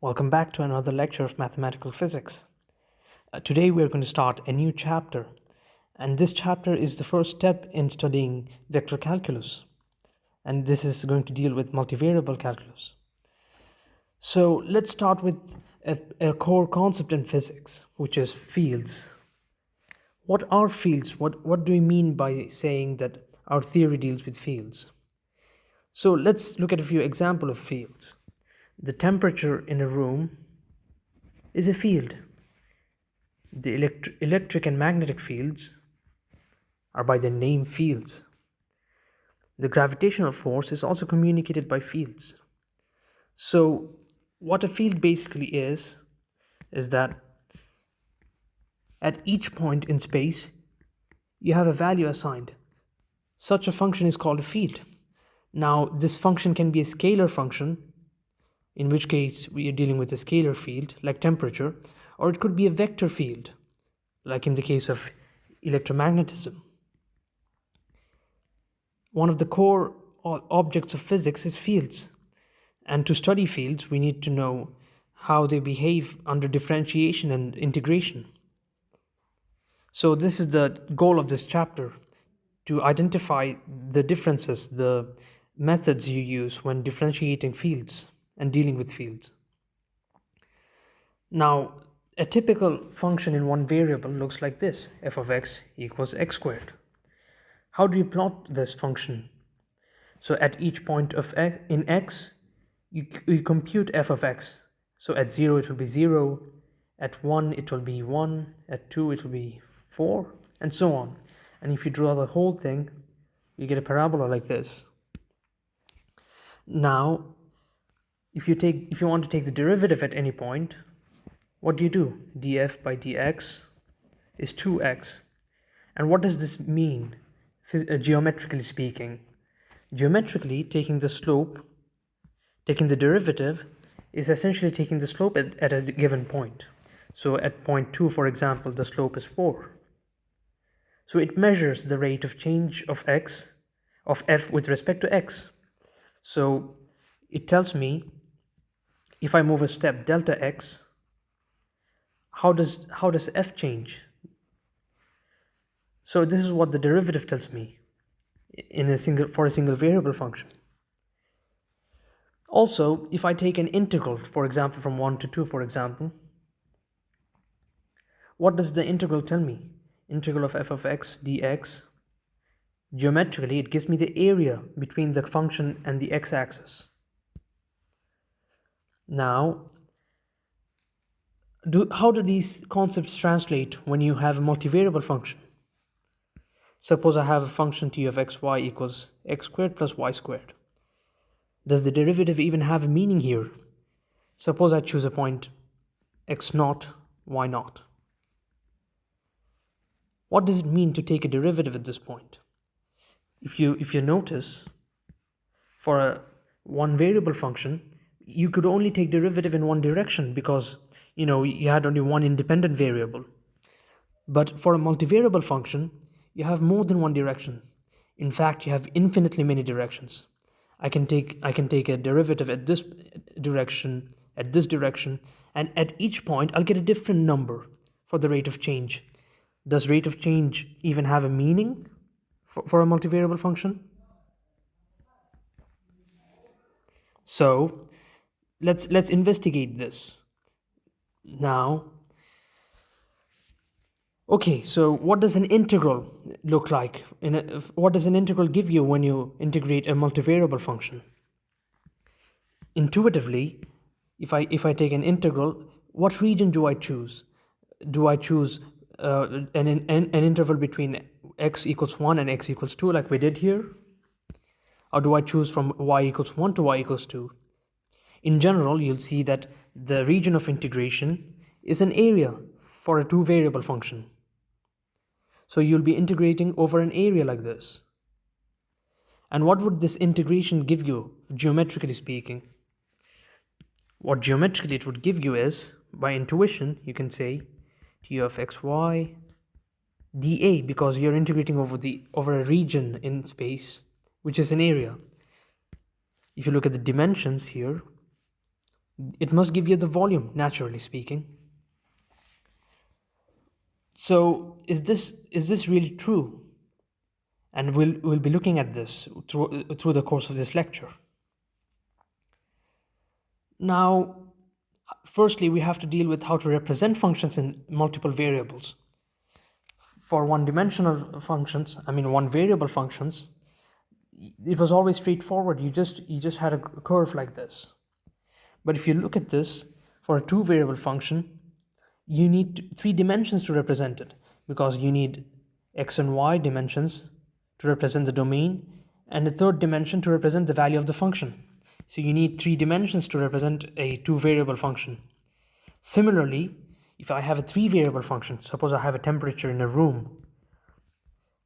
Welcome back to another lecture of mathematical physics. Today we are going to start a new chapter, and this chapter is the first step in studying vector calculus, and this is going to deal with multivariable calculus. So let's start with a core concept in physics, which is fields. What are fields? What do we mean by saying that our theory deals with fields? So let's look at a few examples of fields. The temperature in a room is a field. The electric and magnetic fields are by their name fields. The gravitational force is also communicated by fields. So what a field basically is that at each point in space you have a value assigned. Such a function is called a field. Now this function can be a scalar function, in which case we are dealing with a scalar field like temperature, or it could be a vector field like in the case of electromagnetism. One of the core objects of physics is fields, and to study fields we need to know how they behave under differentiation and integration. So this is the goal of this chapter, to identify the differences, the methods you use when differentiating fields and dealing with fields. Now, a typical function in one variable looks like this: f of x equals x squared. How do you plot this function? So at each point of x, in x, you compute f of x. So at 0 it will be 0, at 1 it will be 1, at 2 it will be 4, and so on. And if you draw the whole thing, you get a parabola like this. Now, if you want to take the derivative at any point, what do? df by dx is 2x. And what does this mean, geometrically speaking? Geometrically, taking the derivative is essentially taking the slope at a given point. So at point 2, for example, the slope is 4. So it measures the rate of change of f with respect to x. So it tells me if I move a step delta x, how does f change? So this is what the derivative tells me for a single variable function. Also, if I take an integral, for example, from 1 to 2, for example, what does the integral tell me? Integral of f of x dx, geometrically it gives me the area between the function and the x-axis. Now, how do these concepts translate when you have a multivariable function? Suppose I have a function t of xy equals x squared plus y squared. Does the derivative even have a meaning here? Suppose I choose a point x naught, y naught. What does it mean to take a derivative at this point? If you notice, for a one variable function, you could only take derivative in one direction because you had only one independent variable. But for a multivariable function, you have more than one direction. In fact, you have infinitely many directions. I can take a derivative at this direction, and at each point I'll get a different number for the rate of change. Does rate of change even have a meaning for a multivariable function? So let's investigate this now. Okay, so what does an integral look like? What does an integral give you when you integrate a multivariable function? Intuitively, if I take an integral, what region do I choose? Do I choose an interval between x equals 1 and x equals 2 like we did here? Or do I choose from y equals 1 to y equals 2? In general, you'll see that the region of integration is an area for a two-variable function. So you'll be integrating over an area like this. And what would this integration give you, geometrically speaking? What geometrically it would give you is, by intuition, you can say t of xy dA, because you're integrating over a region in space, which is an area. If you look at the dimensions here, It must give you the volume, naturally speaking. So is this really true? And we'll be looking at this through the course of this lecture. Now, firstly, we have to deal with how to represent functions in multiple variables. For one-dimensional functions, one variable functions, it was always straightforward. You just had a curve like this. But if you look at this, for a two-variable function, you need 3 dimensions to represent it, because you need x and y dimensions to represent the domain, and a third dimension to represent the value of the function. So you need 3 dimensions to represent a two-variable function. Similarly, if I have a 3-variable function, suppose I have a temperature in a room,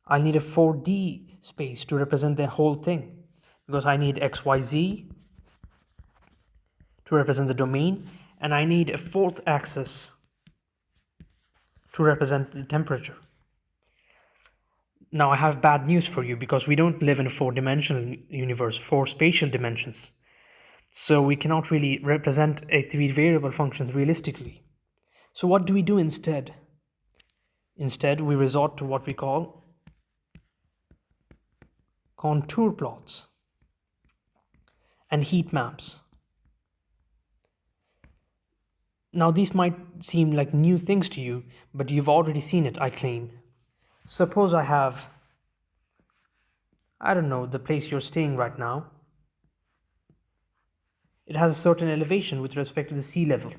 I need a 4D space to represent the whole thing, because I need x, y, z to represent the domain, and I need a 4th axis to represent the temperature. Now I have bad news for you, because we don't live in a 4-dimensional universe, 4 spatial dimensions. So we cannot really represent a 3-variable function realistically. So what do we do instead? Instead, we resort to what we call contour plots and heat maps. Now these might seem like new things to you, but you've already seen it, I claim. Suppose I have, the place you're staying right now. It has a certain elevation with respect to the sea level.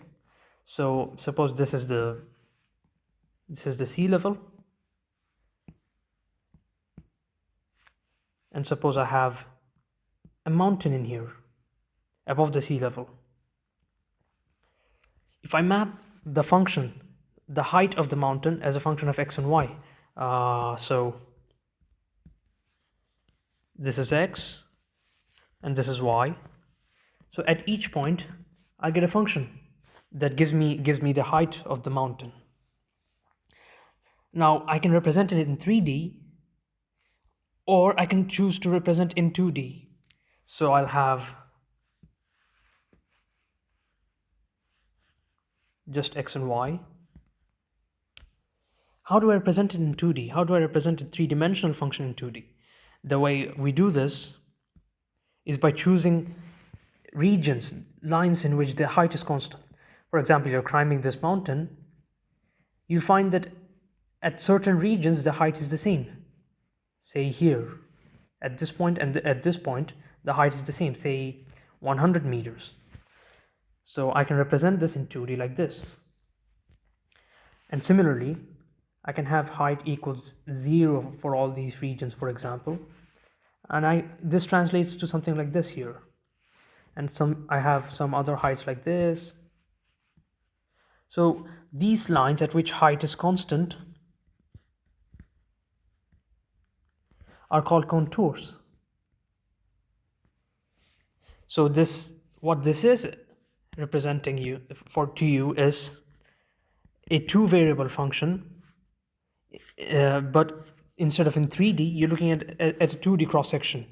So suppose this is the sea level, and suppose I have a mountain in here above the sea level. If I map the function, the height of the mountain, as a function of x and y, so this is x and this is y. So at each point I get a function that gives me the height of the mountain. Now I can represent it in 3D, or I can choose to represent in 2D. So I'll have just x and y. How do I represent it in 2D? How do I represent a 3-dimensional function in 2D? The way we do this is by choosing regions, lines in which the height is constant. For example, you're climbing this mountain, you find that at certain regions the height is the same. Say here, at this point and at this point, the height is the same, say 100 meters. So I can represent this in 2D like this. And similarly, I can have height equals 0 for all these regions, for example. And this translates to something like this here. And I have some other heights like this. So these lines at which height is constant are called contours. So what this is representing to you is a 2-variable function, but instead of in 3D, you're looking at a 2D cross-section.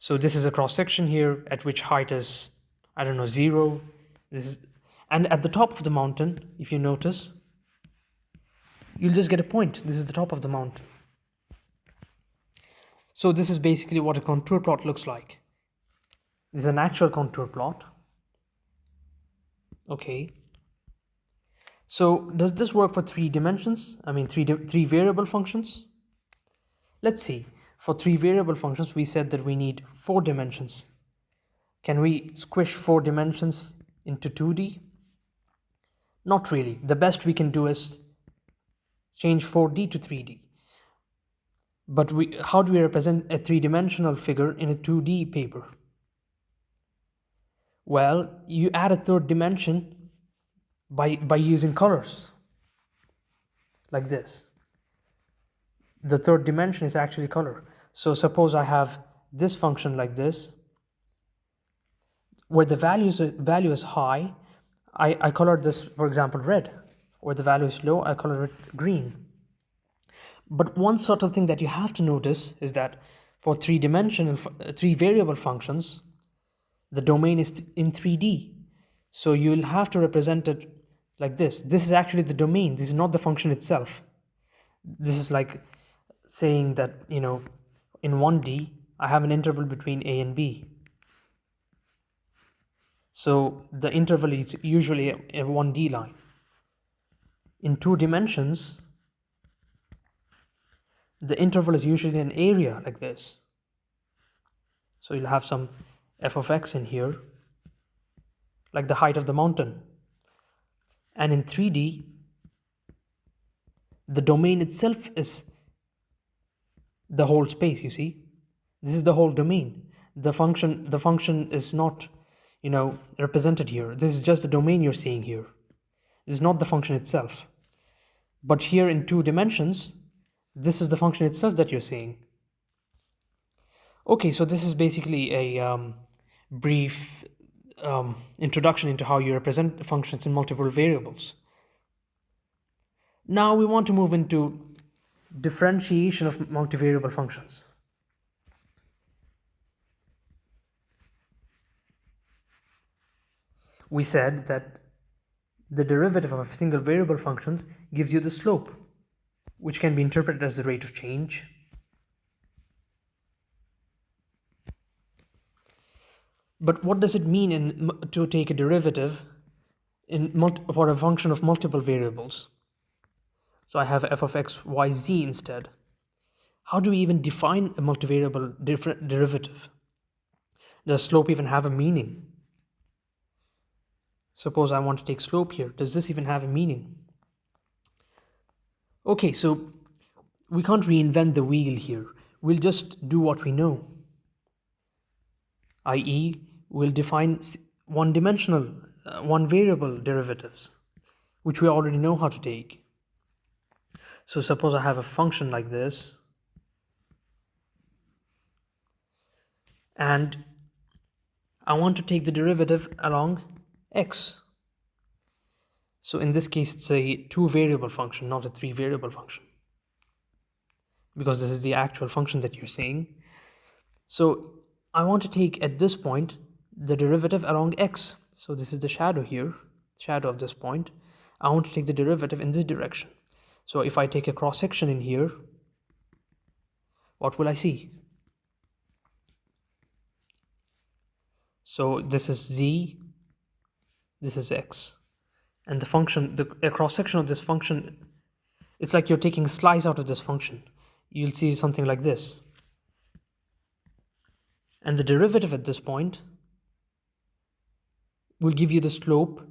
So this is a cross-section here at which height is, 0. And at the top of the mountain, if you notice, you'll just get a point. This is the top of the mountain. So this is basically what a contour plot looks like. This is an actual contour plot. Okay. So does this work for 3 dimensions? Three variable functions? Let's see. For 3 variable functions, we said that we need 4 dimensions. Can we squish 4 dimensions into 2D? Not really. The best we can do is change 4D to 3D. But how do we represent a 3-dimensional figure in a 2D paper? Well, you add a 3rd dimension by using colors, like this. The 3rd dimension is actually color. So suppose I have this function like this, where the value is high, I colored this, for example, red. Where the value is low, I color it green. But one subtle thing that you have to notice is that for 3 variable functions, the domain is in 3D. So you'll have to represent it like this. This is actually the domain. This is not the function itself. This is like saying that, you know, in 1D, I have an interval between A and B. So the interval is usually a 1D line. In 2 dimensions, the interval is usually an area like this. So you'll have some f of x in here, like the height of the mountain. And in 3D, the domain itself is the whole space, you see. This is the whole domain. The function is not, you know, represented here. This is just the domain you're seeing here. This is not the function itself. But here in 2 dimensions, this is the function itself that you're seeing. Okay, so this is basically a brief introduction into how you represent functions in multiple variables. Now we want to move into differentiation of multivariable functions. We said that the derivative of a single variable function gives you the slope, which can be interpreted as the rate of change. But what does it mean to take a derivative for a function of multiple variables? So I have f of x, y, z instead. How do we even define a multivariable derivative? Does slope even have a meaning? Suppose I want to take slope here. Does this even have a meaning? Okay, so we can't reinvent the wheel here. We'll just do what we know. i.e., we'll define one-dimensional, one-variable derivatives, which we already know how to take. So suppose I have a function like this, and I want to take the derivative along x. So in this case, it's a 2-variable function, not a 3-variable function, because this is the actual function that you're seeing. So I want to take at this point the derivative along x. So this is the shadow here, shadow of this point. I want to take the derivative in this direction. So if I take a cross section in here, what will I see? So this is z, this is x. And the function, a cross section of this function, it's like you're taking a slice out of this function. You'll see something like this. And the derivative at this point will give you the slope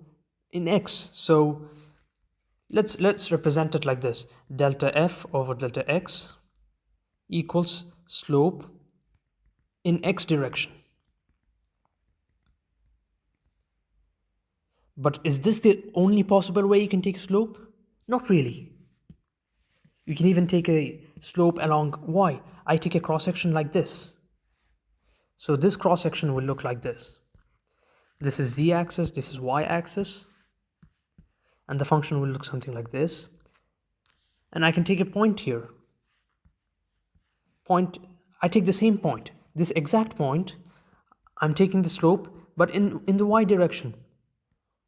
in x. So let's represent it like this. Delta f over delta x equals slope in x direction. But is this the only possible way you can take slope? Not really. You can even take a slope along y. I take a cross section like this. So this cross section will look like this. This is z-axis, this is y-axis, and the function will look something like this. And I can take a point here. I take the same point, this exact point. I'm taking the slope, but in the y direction.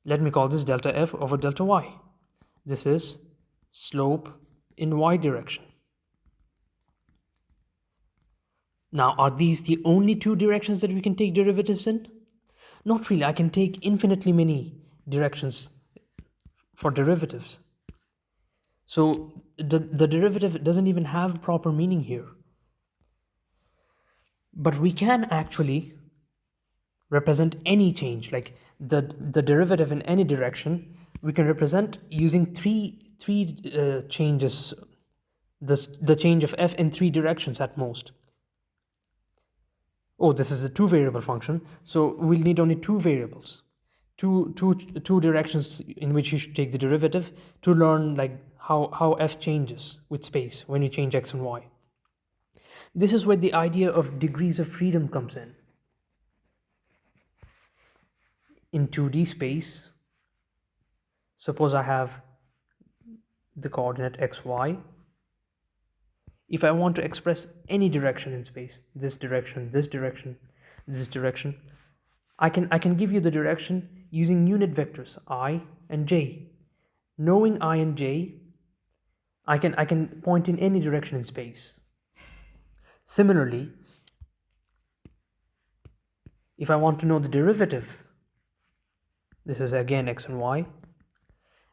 Let me call this delta f over delta y. This is slope in y direction. Now, are these the only 2 directions that we can take derivatives in? Not really. I can take infinitely many directions for derivatives. So the derivative doesn't even have proper meaning here. But we can actually represent any change, like the derivative in any direction. We can represent using three changes, the change of f in 3 directions at most. Oh, this is a 2-variable function, so we'll need only 2 variables, two directions in which you should take the derivative to learn like how f changes with space when you change x and y. This is where the idea of degrees of freedom comes in. In 2D space, suppose I have the coordinate xy. If I want to express any direction in space, this direction, this direction, this direction, I can give you the direction using unit vectors I and j. Knowing I and j, I can point in any direction in space. Similarly, if I want to know the derivative, this is again x and y,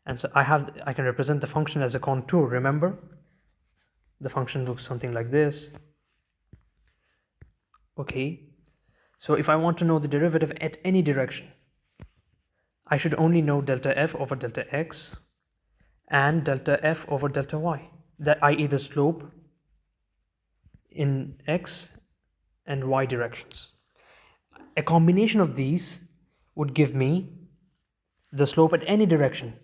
and so I can represent the function as a contour. Remember, the function looks something like this. Okay, so if I want to know the derivative at any direction, I should only know delta f over delta x and delta f over delta y, that i.e. the slope in x and y directions. A combination of these would give me the slope at any direction,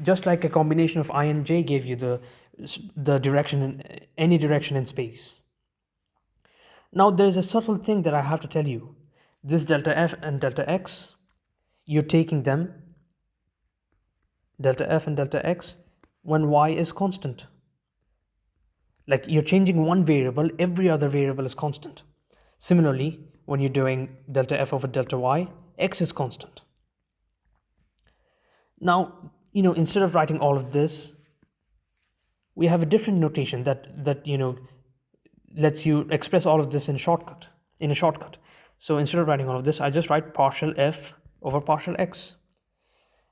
just like a combination of I and j gave you the direction in any direction in space. Now there's a subtle thing that I have to tell you. This delta f and delta x, you're taking them, delta f and delta x, when y is constant. Like you're changing one variable, every other variable is constant. Similarly, when you're doing delta f over delta y, x is constant. Now, instead of writing all of this, we have a different notation that lets you express all of this in a shortcut. So instead of writing all of this, I just write partial f over partial x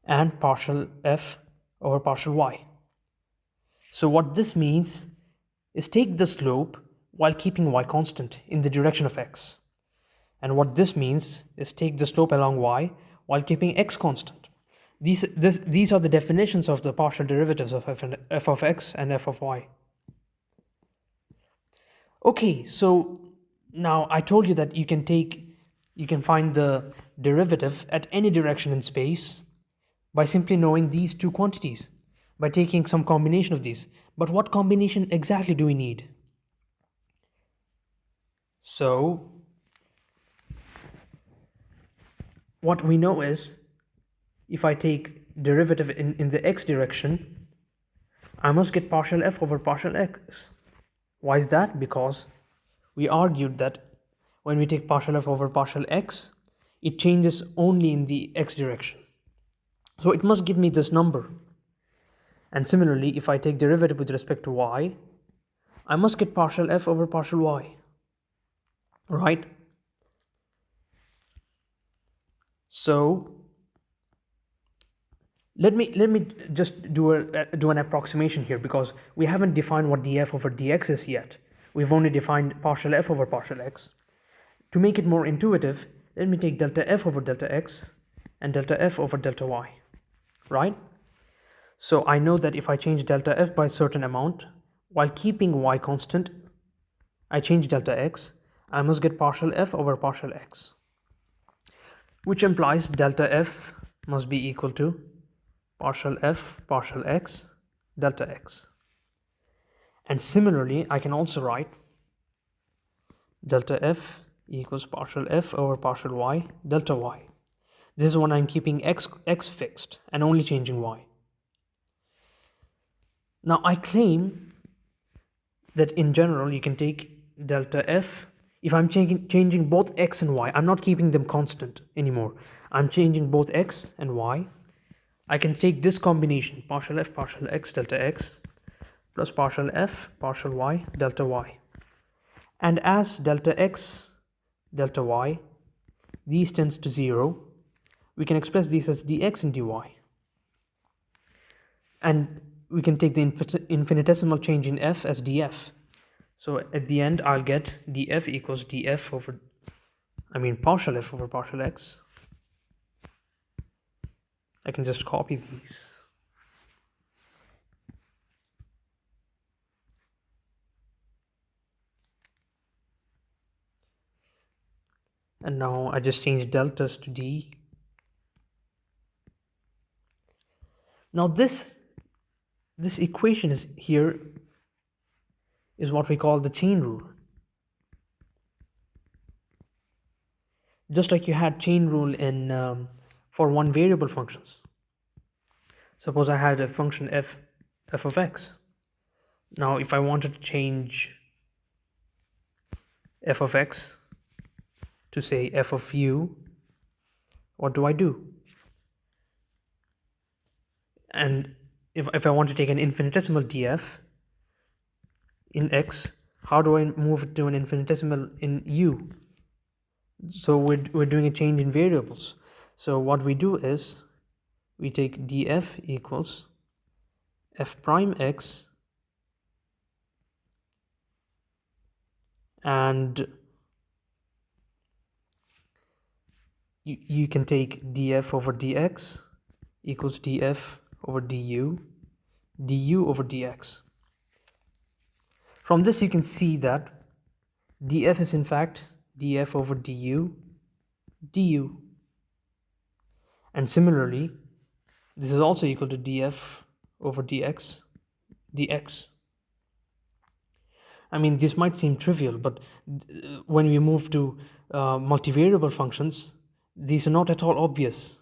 and partial f over partial y. So what this means is take the slope while keeping y constant in the direction of x. And what this means is take the slope along y while keeping x constant. These are the definitions of the partial derivatives of f of x and f of y. Okay, so now I told you that you can find the derivative at any direction in space by simply knowing these two quantities, by taking some combination of these. But what combination exactly do we need? So what we know is, if I take derivative in the x direction, I must get partial f over partial x. Why is that? Because we argued that when we take partial f over partial x, it changes only in the x direction. So it must give me this number. And similarly, if I take derivative with respect to y, I must get partial f over partial y, right? So let me just do an approximation here, because we haven't defined what df over dx is yet. We've only defined partial f over partial x. To make it more intuitive, let me take delta f over delta x and delta f over delta y, right? So I know that if I change delta f by a certain amount while keeping y constant, I change delta x, I must get partial f over partial x, which implies delta f must be equal to partial f partial x delta x. And similarly, I can also write delta f equals partial f over partial y delta y. This is when I'm keeping x fixed and only changing y. Now I claim that in general you can take delta f, if I'm changing both x and y, I'm not keeping them constant anymore, I'm changing both x and y, I can take this combination, partial f partial x delta x plus partial f partial y delta y. And as delta x delta y, these tends to 0, we can express these as dx and dy. And we can take the infinitesimal change in f as df. So at the end, I'll get df equals df over, partial f over partial x. I can just copy these. And now I just change deltas to d. Now this equation is what we call the chain rule. Just like you had chain rule in for one variable functions. Suppose I had a function f of x. Now if I wanted to change f of x to say f of u, what do? And if I want to take an infinitesimal df in x, how do I move it to an infinitesimal in u? So we're doing a change in variables. So what we do is we take df equals f prime x, and you can take df over dx equals df over du over dx. From this you can see that df is in fact df over du. And similarly, this is also equal to df over dx. I mean, this might seem trivial, but when we move to multivariable functions, these are not at all obvious.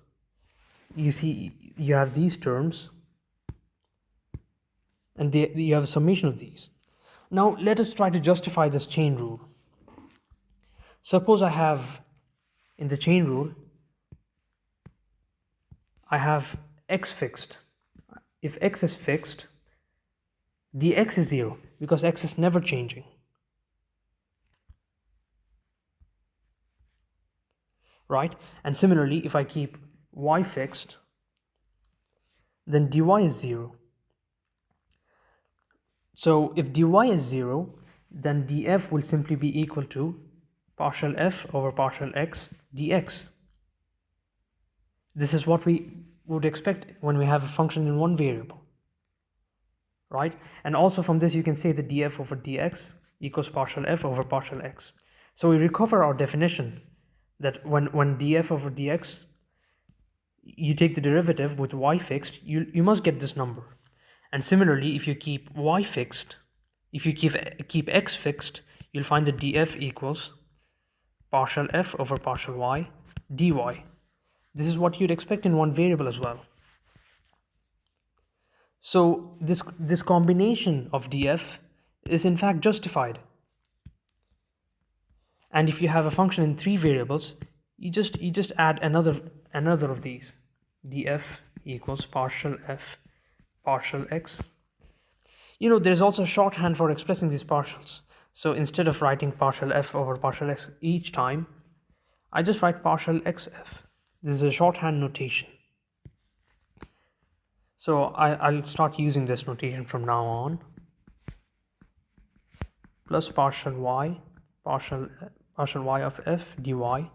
You see, you have these terms, and you have a summation of these. Now, let us try to justify this chain rule. Suppose I have, in the chain rule, I have x fixed. If x is fixed, dx is 0, because x is never changing. Right? And similarly, if I keep y fixed, then dy is 0. So if dy is 0, then df will simply be equal to partial f over partial x dx. This is what we would expect when we have a function in one variable, right? And also from this you can say that df over dx equals partial f over partial x. So we recover our definition that when df over dx, you take the derivative with y fixed, you must get this number. And similarly, if you keep y fixed, if you keep x fixed, you'll find that df equals partial f over partial y dy. This is what you'd expect in one variable as well. So this combination of df is in fact justified. And if you have a function in 3 variables, you just add another of these. df equals partial f partial x. You know, there's also a shorthand for expressing these partials. So instead of writing partial f over partial x each time, I just write partial xf. This is a shorthand notation. So I'll start using this notation from now on. Plus partial y of f dy.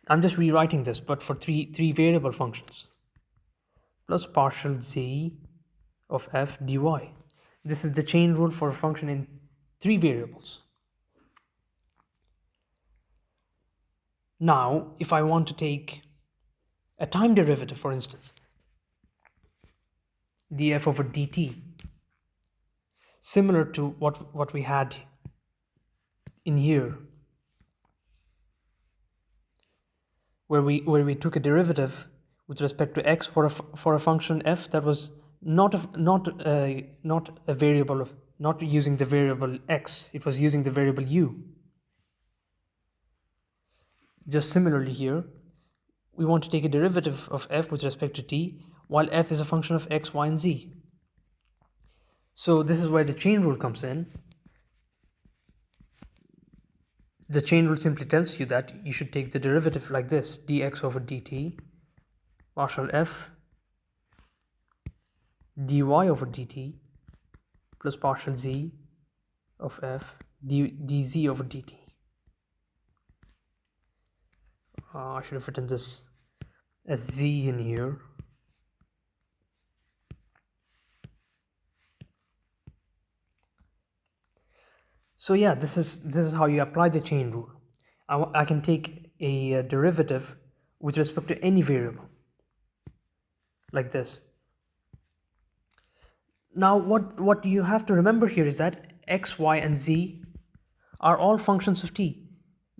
I'm just rewriting this, but for three variable functions. Plus partial z of f dy. This is the chain rule for a function in 3 variables. Now, if I want to take a time derivative, for instance, df over dt, similar to what we had in here, where we took a derivative with respect to x for a function f that was not a variable of, not using the variable x, it was using the variable u. Just similarly here, we want to take a derivative of f with respect to t, while f is a function of x, y, and z. So this is where the chain rule comes in. The chain rule simply tells you that you should take the derivative like this, dx over dt, partial f, dy over dt, plus partial z of f, dz over dt. I should have written this as z in here. So yeah, this is how you apply the chain rule. I can take a derivative with respect to any variable, like this. Now what you have to remember here is that x, y, and z are all functions of t,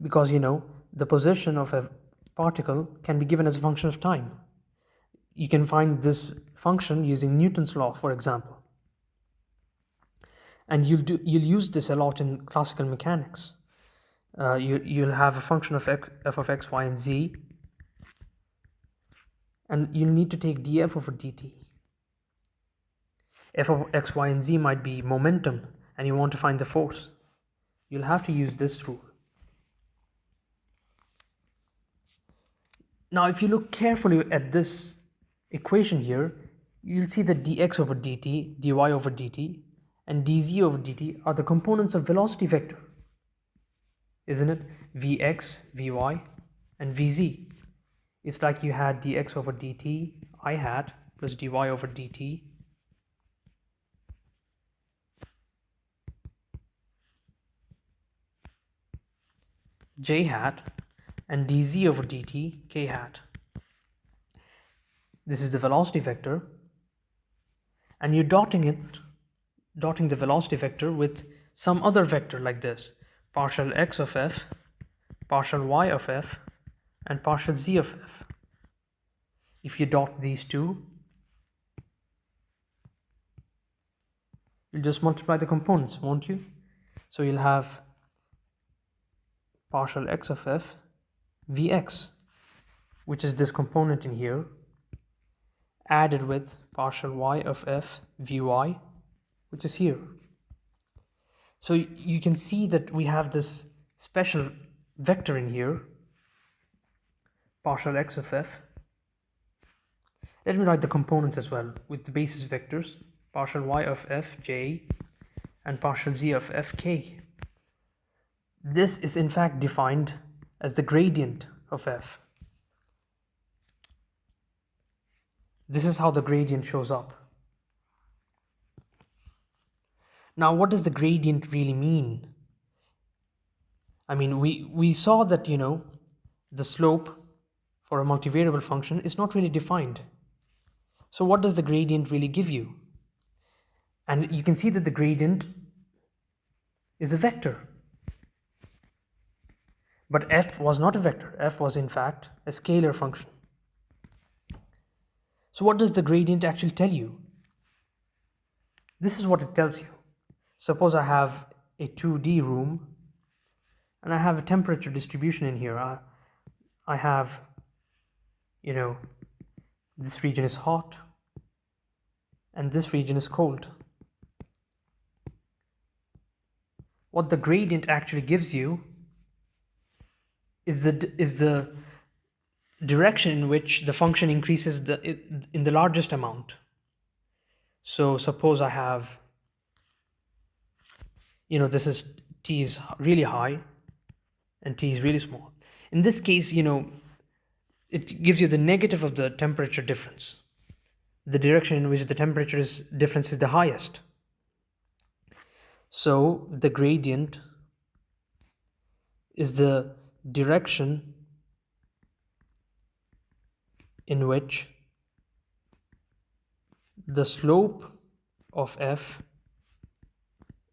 because you know the position of a particle can be given as a function of time. You can find this function using Newton's law, for example. And you'll use this a lot in classical mechanics. You'll have a function of f of x, y, and z, and you'll need to take df over dt. F of x, y, and z might be momentum, and you want to find the force. You'll have to use this rule. Now, if you look carefully at this equation here, you'll see that dx over dt, dy over dt, and dz over dt are the components of velocity vector, isn't it? Vx, vy, and vz. It's like you had dx over dt I hat plus dy over dt j hat and dz over dt k hat. This is the velocity vector, and you're dotting the velocity vector with some other vector like this: partial x of f, partial y of f, and partial z of f. If you dot these two, you'll just multiply the components, won't you? So you'll have partial x of f vx, which is this component in here, added with partial y of f vy, which is here. So you can see that we have this special vector in here, partial x of f. Let me write the components as well with the basis vectors: partial y of f j and partial z of f k. This is in fact defined as the gradient of f. This is how the gradient shows up. Now, what does the gradient really mean? I mean, we saw that, the slope for a multivariable function is not really defined. So what does the gradient really give you? And you can see that the gradient is a vector. But f was not a vector. F was in fact a scalar function. So what does the gradient actually tell you? This is what it tells you. Suppose I have a 2D room and I have a temperature distribution in here. I have, this region is hot and this region is cold. What the gradient actually gives you is the direction in which the function increases in the largest amount. So suppose I have, this is t is really high and t is really small. In this case, it gives you the negative of the temperature difference, the direction in which the temperature difference is the highest. So the gradient is the direction in which the slope of f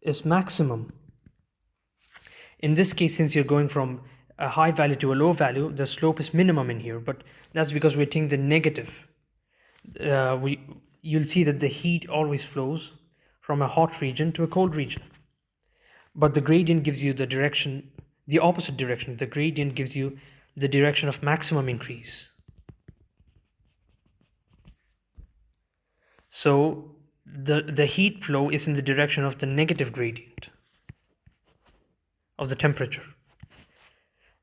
is maximum. In this case, since you're going from a high value to a low value, the slope is minimum in here, but that's because we're taking the negative. You'll see that the heat always flows from a hot region to a cold region. But the gradient gives you the direction, the opposite direction. The gradient gives you the direction of maximum increase. So the heat flow is in the direction of the negative gradient of the temperature.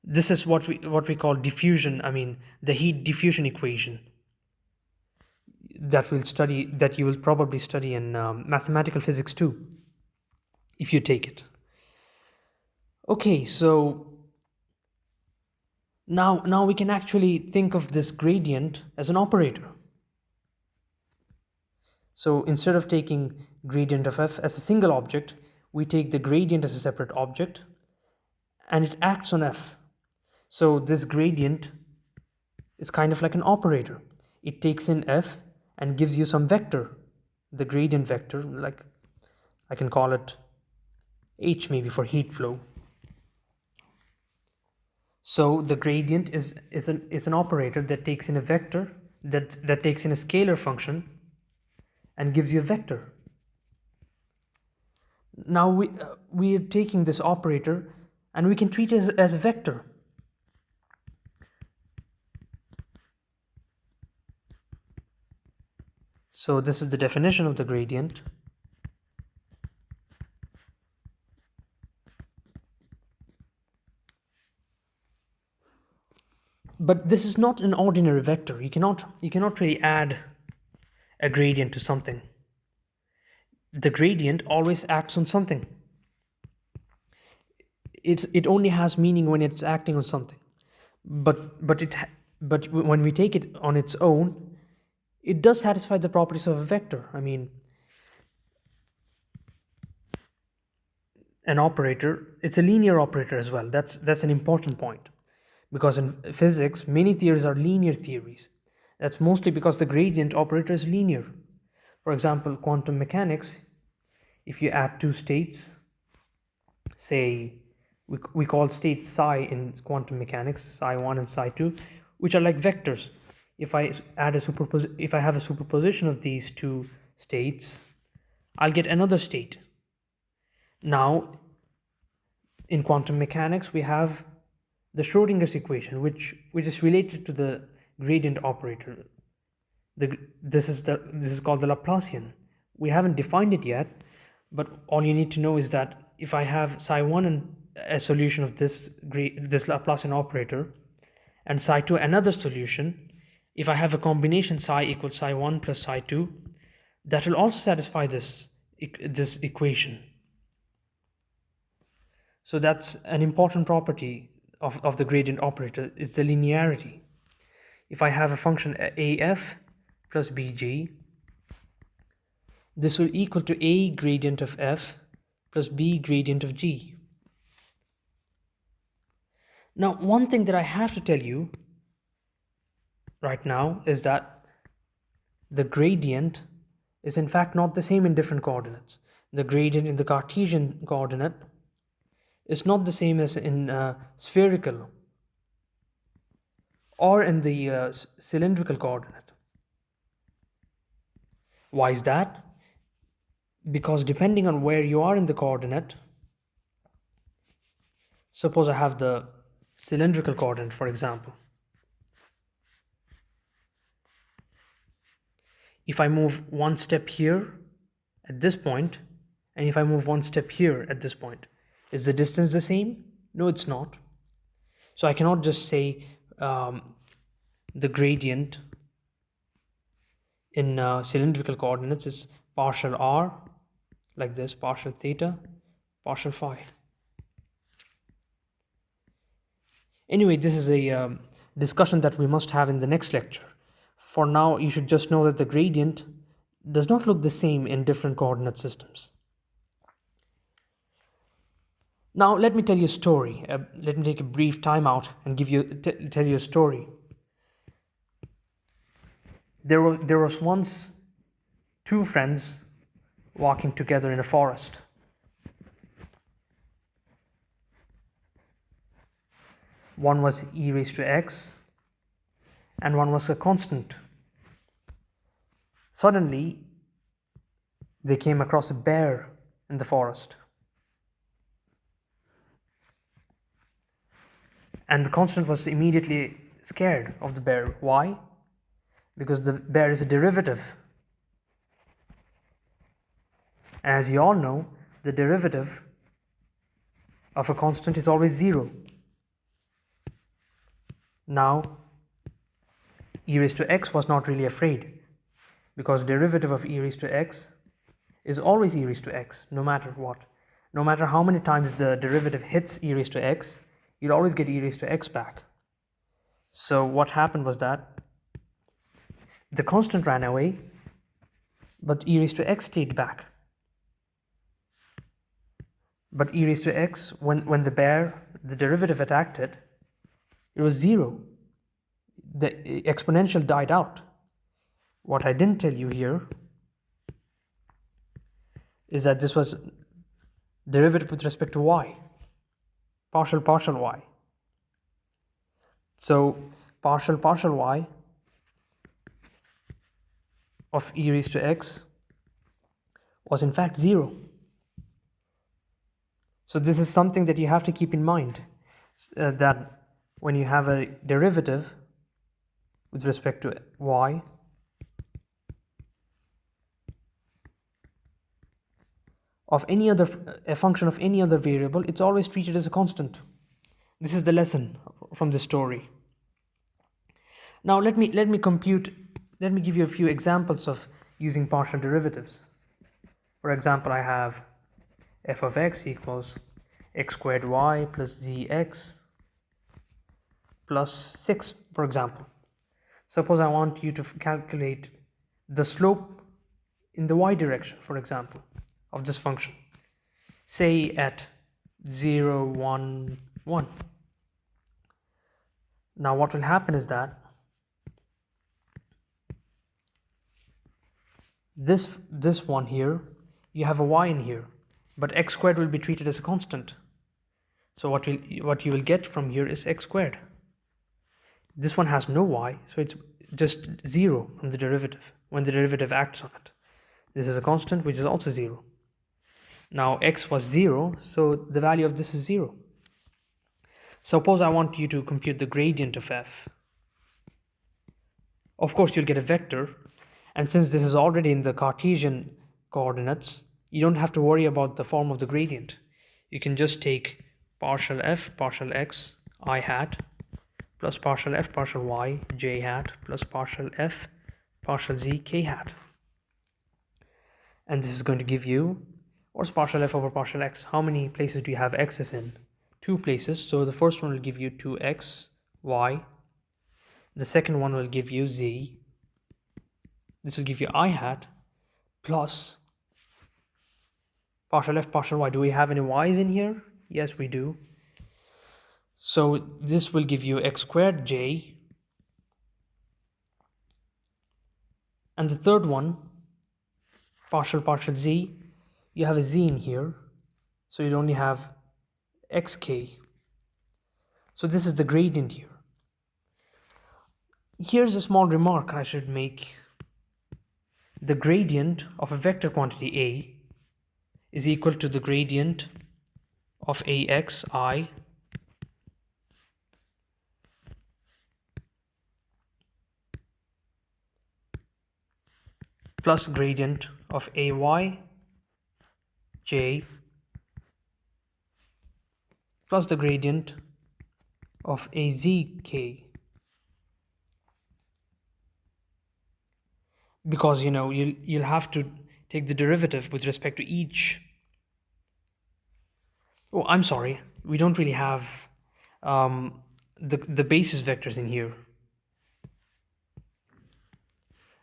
This is what we call diffusion, the heat diffusion equation that you will probably study in mathematical physics 2 if you take it. Okay, so now we can actually think of this gradient as an operator. So instead of taking gradient of f as a single object, we take the gradient as a separate object and it acts on f. So this gradient is kind of like an operator. It takes in f and gives you some vector, the gradient vector, like I can call it h maybe for heat flow. So the gradient is an operator that takes in a vector, that takes in a scalar function and gives you a vector. Now we are taking this operator and we can treat it as a vector. So this is the definition of the gradient. But this is not an ordinary vector. You cannot really add a gradient to something. The gradient always acts on something. It only has meaning when it's acting on something. But when we take it on its own, it does satisfy the properties of a vector. I mean, an operator, it's a linear operator as well. That's an important point, because in physics many theories are linear theories. That's mostly because the gradient operator is linear. For example, quantum mechanics, if you add two states, say we call states psi in quantum mechanics, psi1 and psi2, which are like vectors. If I have a superposition of these two states, I'll get another state. Now, in quantum mechanics, we have the Schrodinger's equation, which is related to the gradient operator. This is called the Laplacian. We haven't defined it yet, but all you need to know is that if I have psi1 and a solution of this Laplacian operator, and psi2 another solution, if I have a combination psi equals psi1 plus psi2, that will also satisfy this equation. So that's an important property of the gradient operator, is the linearity. If I have a function af plus bg, this will equal to a gradient of f plus b gradient of g. Now, one thing that I have to tell you right now is that the gradient is in fact not the same in different coordinates. The gradient in the Cartesian coordinate is not the same as in spherical or in the cylindrical coordinate. Why is that? Because depending on where you are in the coordinate, suppose I have the cylindrical coordinate, for example. If I move one step here at this point, and if I move one step here at this point, is the distance the same? No, it's not. So I cannot just say the gradient in cylindrical coordinates is partial r, like this, partial theta, partial phi. Anyway, this is a discussion that we must have in the next lecture. For now, you should just know that the gradient does not look the same in different coordinate systems. Now, let me tell you a story. Let me take a brief time out and tell you a story. There was once two friends walking together in a forest. One was e raised to x, and one was a constant. Suddenly, they came across a bear in the forest. And the constant was immediately scared of the bear. Why? Because the bear is a derivative. As you all know, the derivative of a constant is always 0. Now, e raised to x was not really afraid, because derivative of e raised to x is always e raised to x, no matter what. No matter how many times the derivative hits e raised to x, you'll always get e raised to x back. So what happened was that the constant ran away, but e raised to x stayed back. But e raised to x, when the derivative attacked it, it was 0. The exponential died out. What I didn't tell you here is that this was derivative with respect to y, partial y. So partial y of e raised to x was in fact 0. So this is something that you have to keep in mind, that when you have a derivative with respect to y, of any other, a function of any other variable, it's always treated as a constant. This is the lesson from this story. Now let me give you a few examples of using partial derivatives. For example, I have f of x equals x squared y plus zx plus 6, for example. Suppose I want you to calculate the slope in the y direction, for example, of this function, say at 0, 1, 1. Now what will happen is that this one here, you have a y in here, but x squared will be treated as a constant. So what you will get from here is x squared. This one has no y, so it's just 0 from the derivative, when the derivative acts on it. This is a constant, which is also 0. Now x was 0, so the value of this is 0. Suppose I want you to compute the gradient of f. Of course, you'll get a vector, and since this is already in the Cartesian coordinates, you don't have to worry about the form of the gradient. You can just take partial f, partial x, I hat, plus partial f, partial y, j hat, plus partial f, partial z, k hat. And this is going to give you, what's partial f over partial x? How many places do you have x's in? 2 places. So the first one will give you 2x, y. The second one will give you z. This will give you I hat plus partial f, partial y. Do we have any y's in here? Yes, we do. So this will give you x squared j. And the third one, partial z, you have a z in here. So you'd only have xk. So this is the gradient here. Here's a small remark I should make. The gradient of a vector quantity A is equal to the gradient of AXI plus gradient of AYJ plus the gradient of AZK. Because you'll have to take the derivative with respect to each. Oh, I'm sorry, we don't really have the basis vectors in here.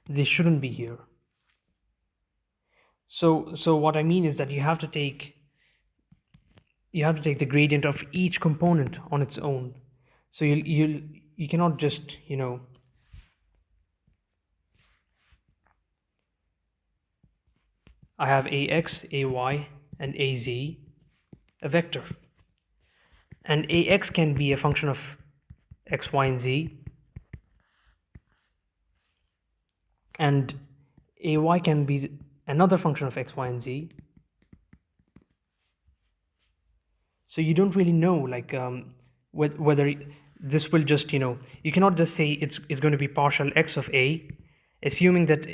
They shouldn't be here. So what I mean is that you have to take the gradient of each component on its own. So you cannot just I have AX, AY, and AZ, a vector. And AX can be a function of X, Y, and Z. And AY can be another function of X, Y, and Z. So you don't really know whether this will just, you cannot just say it's going to be partial X of A, assuming that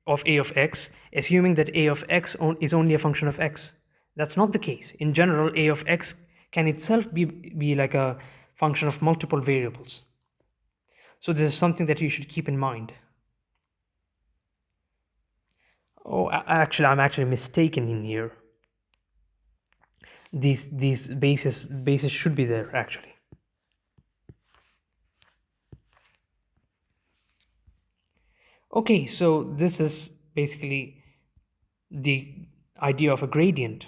of A of X, assuming that A of X is only a function of X. That's not the case. In general, A of X can itself be like a function of multiple variables. So this is something that you should keep in mind. Oh, I'm actually mistaken in here. These bases should be there actually. Okay, so this is basically the idea of a gradient.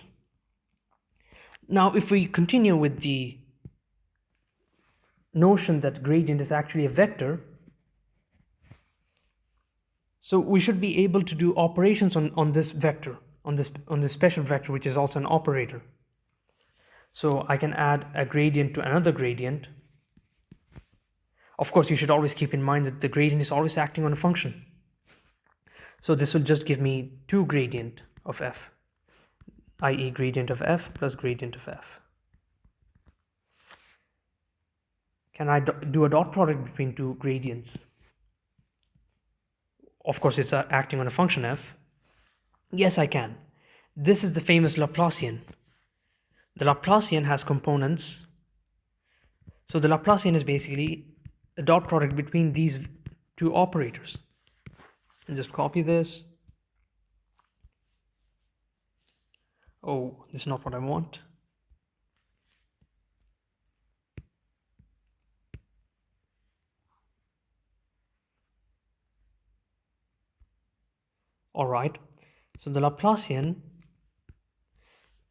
Now, if we continue with the notion that gradient is actually a vector, so we should be able to do operations on this vector, on this special vector, which is also an operator. So I can add a gradient to another gradient. Of course, you should always keep in mind that the gradient is always acting on a function. So this will just give me 2 gradient of f, i.e. gradient of f plus gradient of f. Can I do a dot product between 2 gradients? Of course, it's acting on a function f. Yes, I can. This is the famous Laplacian. The Laplacian has components. So the Laplacian is basically a dot product between these two operators. And just copy this. Oh, this is not what I want. All right. So the Laplacian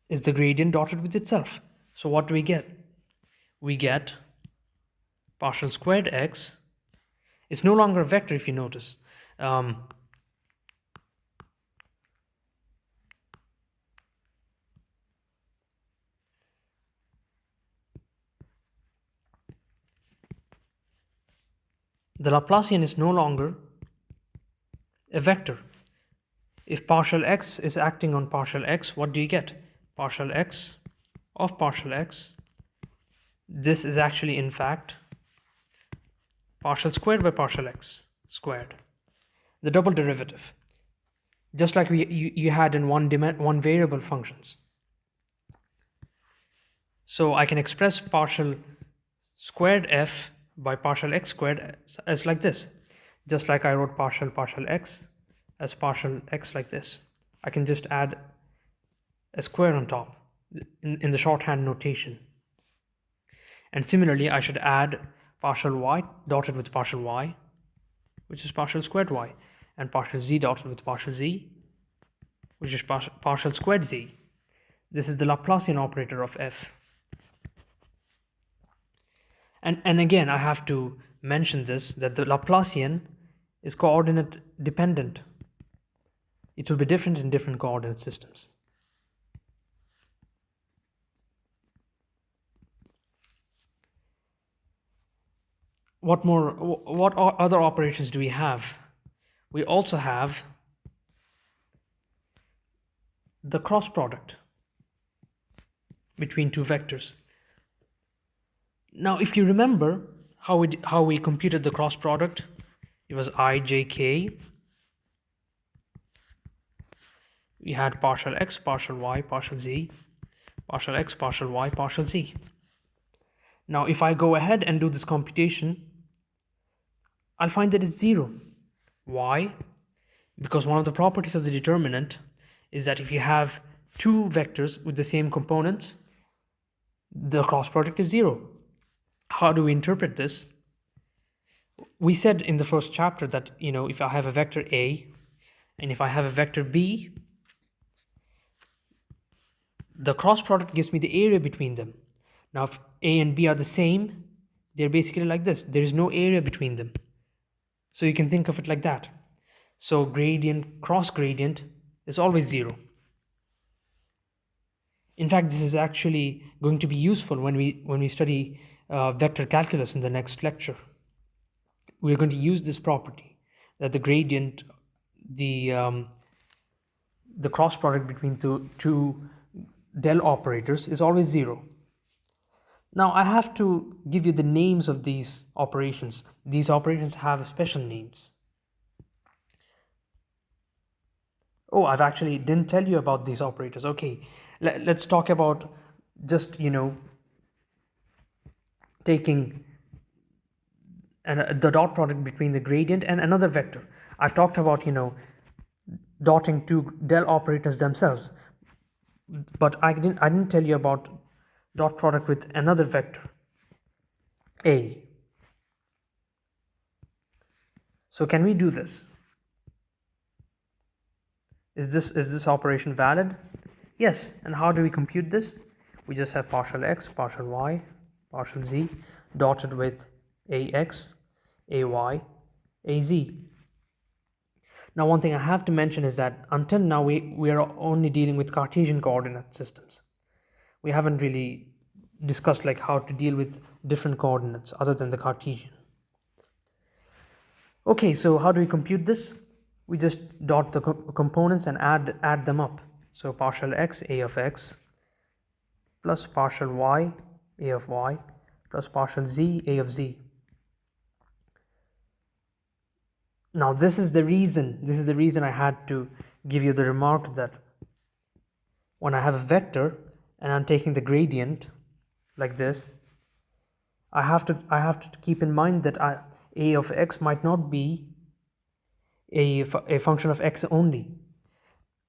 is the gradient dotted with itself. So what do we get? We get partial squared x. It's no longer a vector, if you notice. The Laplacian is no longer a vector. If partial x is acting on partial x, what do you get? Partial x of partial x. This is actually, in fact, partial squared by partial x squared. The double derivative. Just like you had in one variable functions. So I can express partial squared f by partial x squared as like this. Just like I wrote partial x as partial x like this. I can just add a square on top in the shorthand notation. And similarly, I should add partial y dotted with partial y, which is partial squared y, and partial z dotted with partial z, which is partial squared z. This is the Laplacian operator of f. And again, I have to mention this, that the Laplacian is coordinate dependent. It will be different in different coordinate systems. What other operations do we have? We also have the cross product between two vectors. Now, if you remember how we computed the cross product, it was ijk. We had partial x, partial y, partial z, partial x, partial y, partial z. Now, if I go ahead and do this computation, I'll find that it's 0. Why? Because one of the properties of the determinant is that if you have two vectors with the same components, the cross product is 0. How do we interpret this? We said in the first chapter that, if I have a vector A and if I have a vector B, the cross product gives me the area between them. Now, if A and B are the same, they're basically like this. There is no area between them. So you can think of it like that. So gradient, cross gradient is always 0. In fact, this is actually going to be useful when we study vector calculus in the next lecture. We're going to use this property, that the gradient, the cross product between two del operators is always 0. Now I have to give you the names of these operations. These operations have special names. Oh, I've actually didn't tell you about these operators. Okay, let's talk about just, taking the dot product between the gradient and another vector. I've talked about, dotting two del operators themselves, but I didn't tell you about dot product with another vector, A. So can we do this? Is this operation valid? Yes. And how do we compute this? We just have partial x, partial y, partial z dotted with ax, ay, az. Now, one thing I have to mention is that until now we are only dealing with Cartesian coordinate systems. We haven't really discussed like how to deal with different coordinates other than the Cartesian. Okay, so how do we compute this? We just dot the components and add them up. So partial x, a of x, plus partial y, a of y, plus partial z, a of z. Now this is the reason I had to give you the remark that when I have a vector and I'm taking the gradient like this, I have to keep in mind that a of x might not be a function of x only.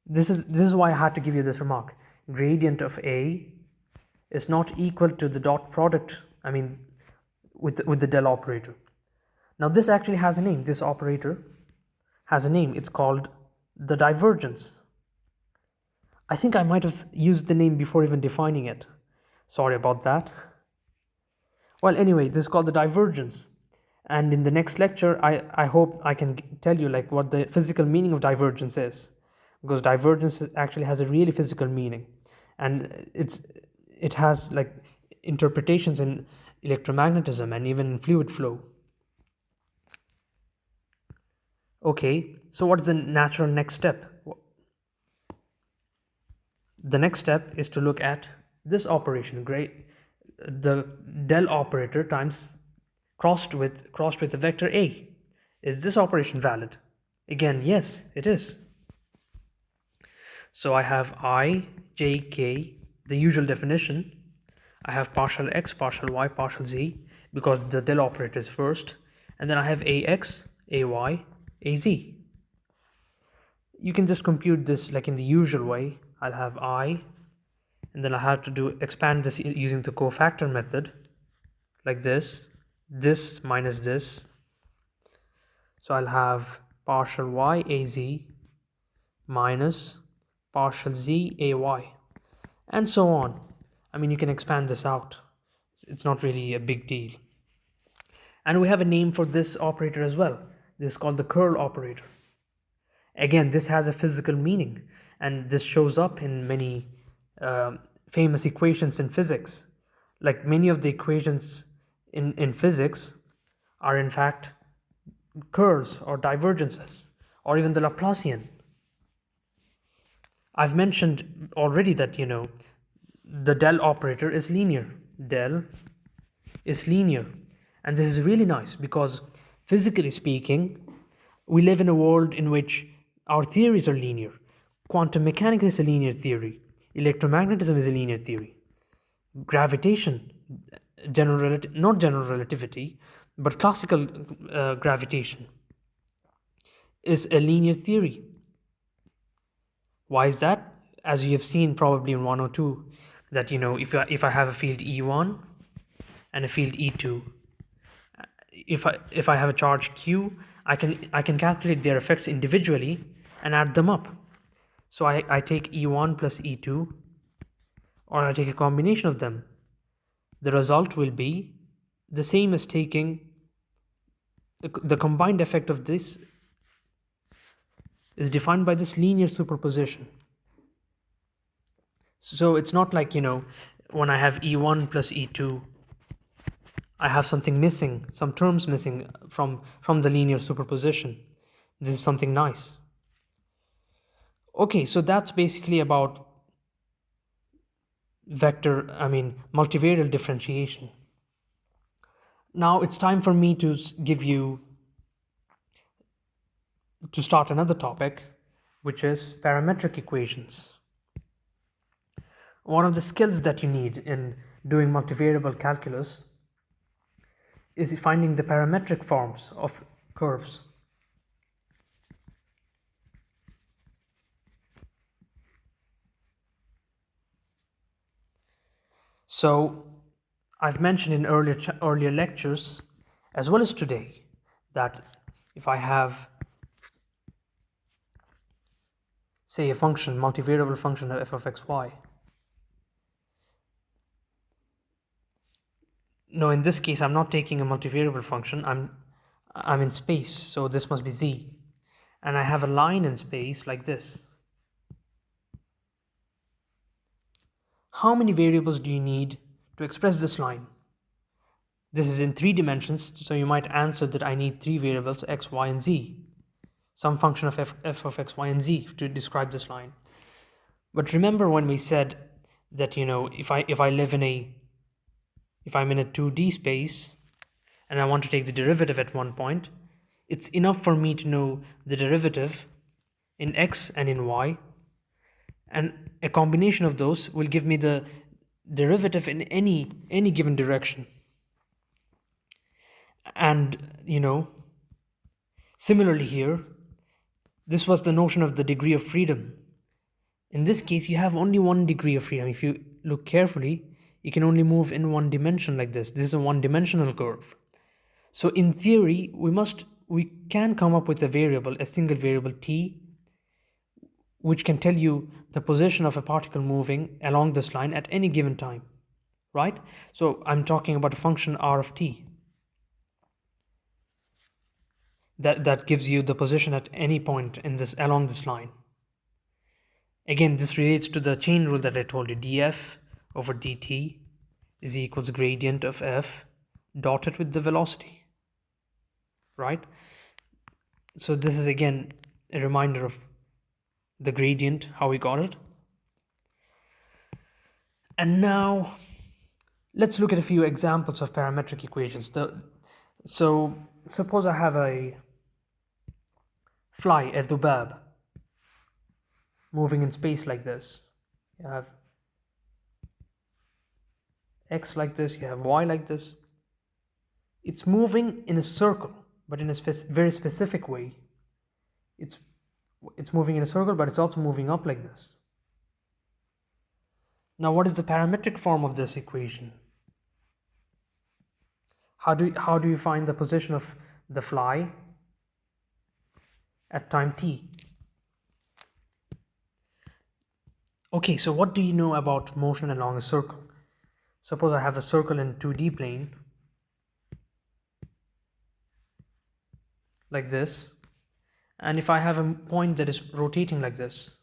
This is why I had to give you this remark. Gradient of a is not equal to the dot product, I mean, with the del operator. Now this actually has a name. This operator has a name. It's called the divergence. I think I might have used the name before even defining it. Sorry about that. Well, anyway, this is called the divergence. And in the next lecture, I hope I can tell you like what the physical meaning of divergence is, because divergence actually has a really physical meaning, and it has like interpretations in electromagnetism and even in fluid flow. Okay, so what is the natural next step? The next step is to look at this operation, the del operator times crossed with the vector a. Is this operation valid? Again, yes, it is. So I have I, j, k, the usual definition. I have partial x, partial y, partial z, because the del operator is first. And then I have ax, ay, az. You can just compute this like in the usual way. I'll have I, and then I have to expand this using the cofactor method, like this minus this. So I'll have partial y az minus partial z ay, and so on. I mean, you can expand this out. It's not really a big deal. And we have a name for this operator as well. This is called the curl operator. Again, this has a physical meaning, and this shows up in many famous equations in physics. Like many of the equations in physics are in fact curls or divergences, or even the Laplacian. I've mentioned already that, the del operator is linear. Del is linear. And this is really nice because, physically speaking, we live in a world in which our theories are linear. Quantum mechanics is a linear theory. Electromagnetism is a linear theory. Gravitation, not general relativity, but classical gravitation is a linear theory. Why is that? As you have seen probably in 102, that if I have a field E1 and a field E2, if I have a charge Q, I can calculate their effects individually and add them up. So I take E1 plus E2, or I take a combination of them. The result will be the same as taking the combined effect of this is defined by this linear superposition. So it's not like, when I have E1 plus E2, I have something missing, some terms missing from the linear superposition. This is something nice. Okay, so that's basically about multivariable differentiation. Now it's time for me to start another topic, which is parametric equations. One of the skills that you need in doing multivariable calculus is finding the parametric forms of curves. So I've mentioned in earlier lectures, as well as today, that if I have, say, a function, multivariable function of f of xy. No, in this case, I'm not taking a multivariable function. I'm in space, so this must be z. And I have a line in space like this. How many variables do you need to express this line? This is in 3 dimensions, so you might answer that I need 3 variables, x, y, and z. Some function of f of x, y, and z to describe this line. But remember when we said that, if I'm in a 2D space and I want to take the derivative at one point, it's enough for me to know the derivative in x and in y, and a combination of those will give me the derivative in any given direction. And similarly here, this was the notion of the degree of freedom. In this case, you have only one degree of freedom. If you look carefully, you can only move in one dimension like this. This is a one-dimensional curve. So in theory, we can come up with a single variable t, which can tell you the position of a particle moving along this line at any given time, right? So I'm talking about a function r of t. That gives you the position at any point along this line. Again, this relates to the chain rule that I told you. df over dt is equals gradient of f dotted with the velocity, right? So this is again a reminder of the gradient, how we got it. And now let's look at a few examples of parametric equations. So suppose I have a fly, a dhubab, moving in space like this. You have x like this, you have y like this. It's moving in a circle, but in a very specific way. It's moving in a circle, but it's also moving up like this. Now, what is the parametric form of this equation? How do you find the position of the fly at time t? Okay, so what do you know about motion along a circle? Suppose I have a circle in 2D plane, like this, and if I have a point that is rotating like this,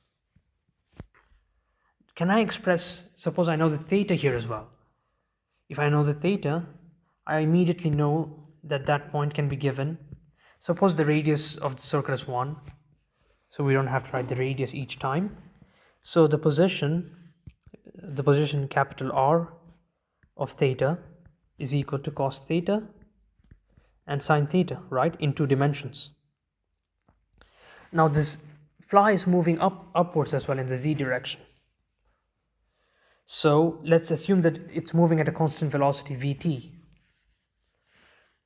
can I express, suppose I know the theta here as well. If I know the theta, I immediately know that point can be given. Suppose the radius of the circle is 1, so we don't have to write the radius each time. So the position capital R of theta is equal to cos theta and sine theta, right, in 2 dimensions. Now this fly is moving upwards as well in the z direction. So let's assume that it's moving at a constant velocity vt.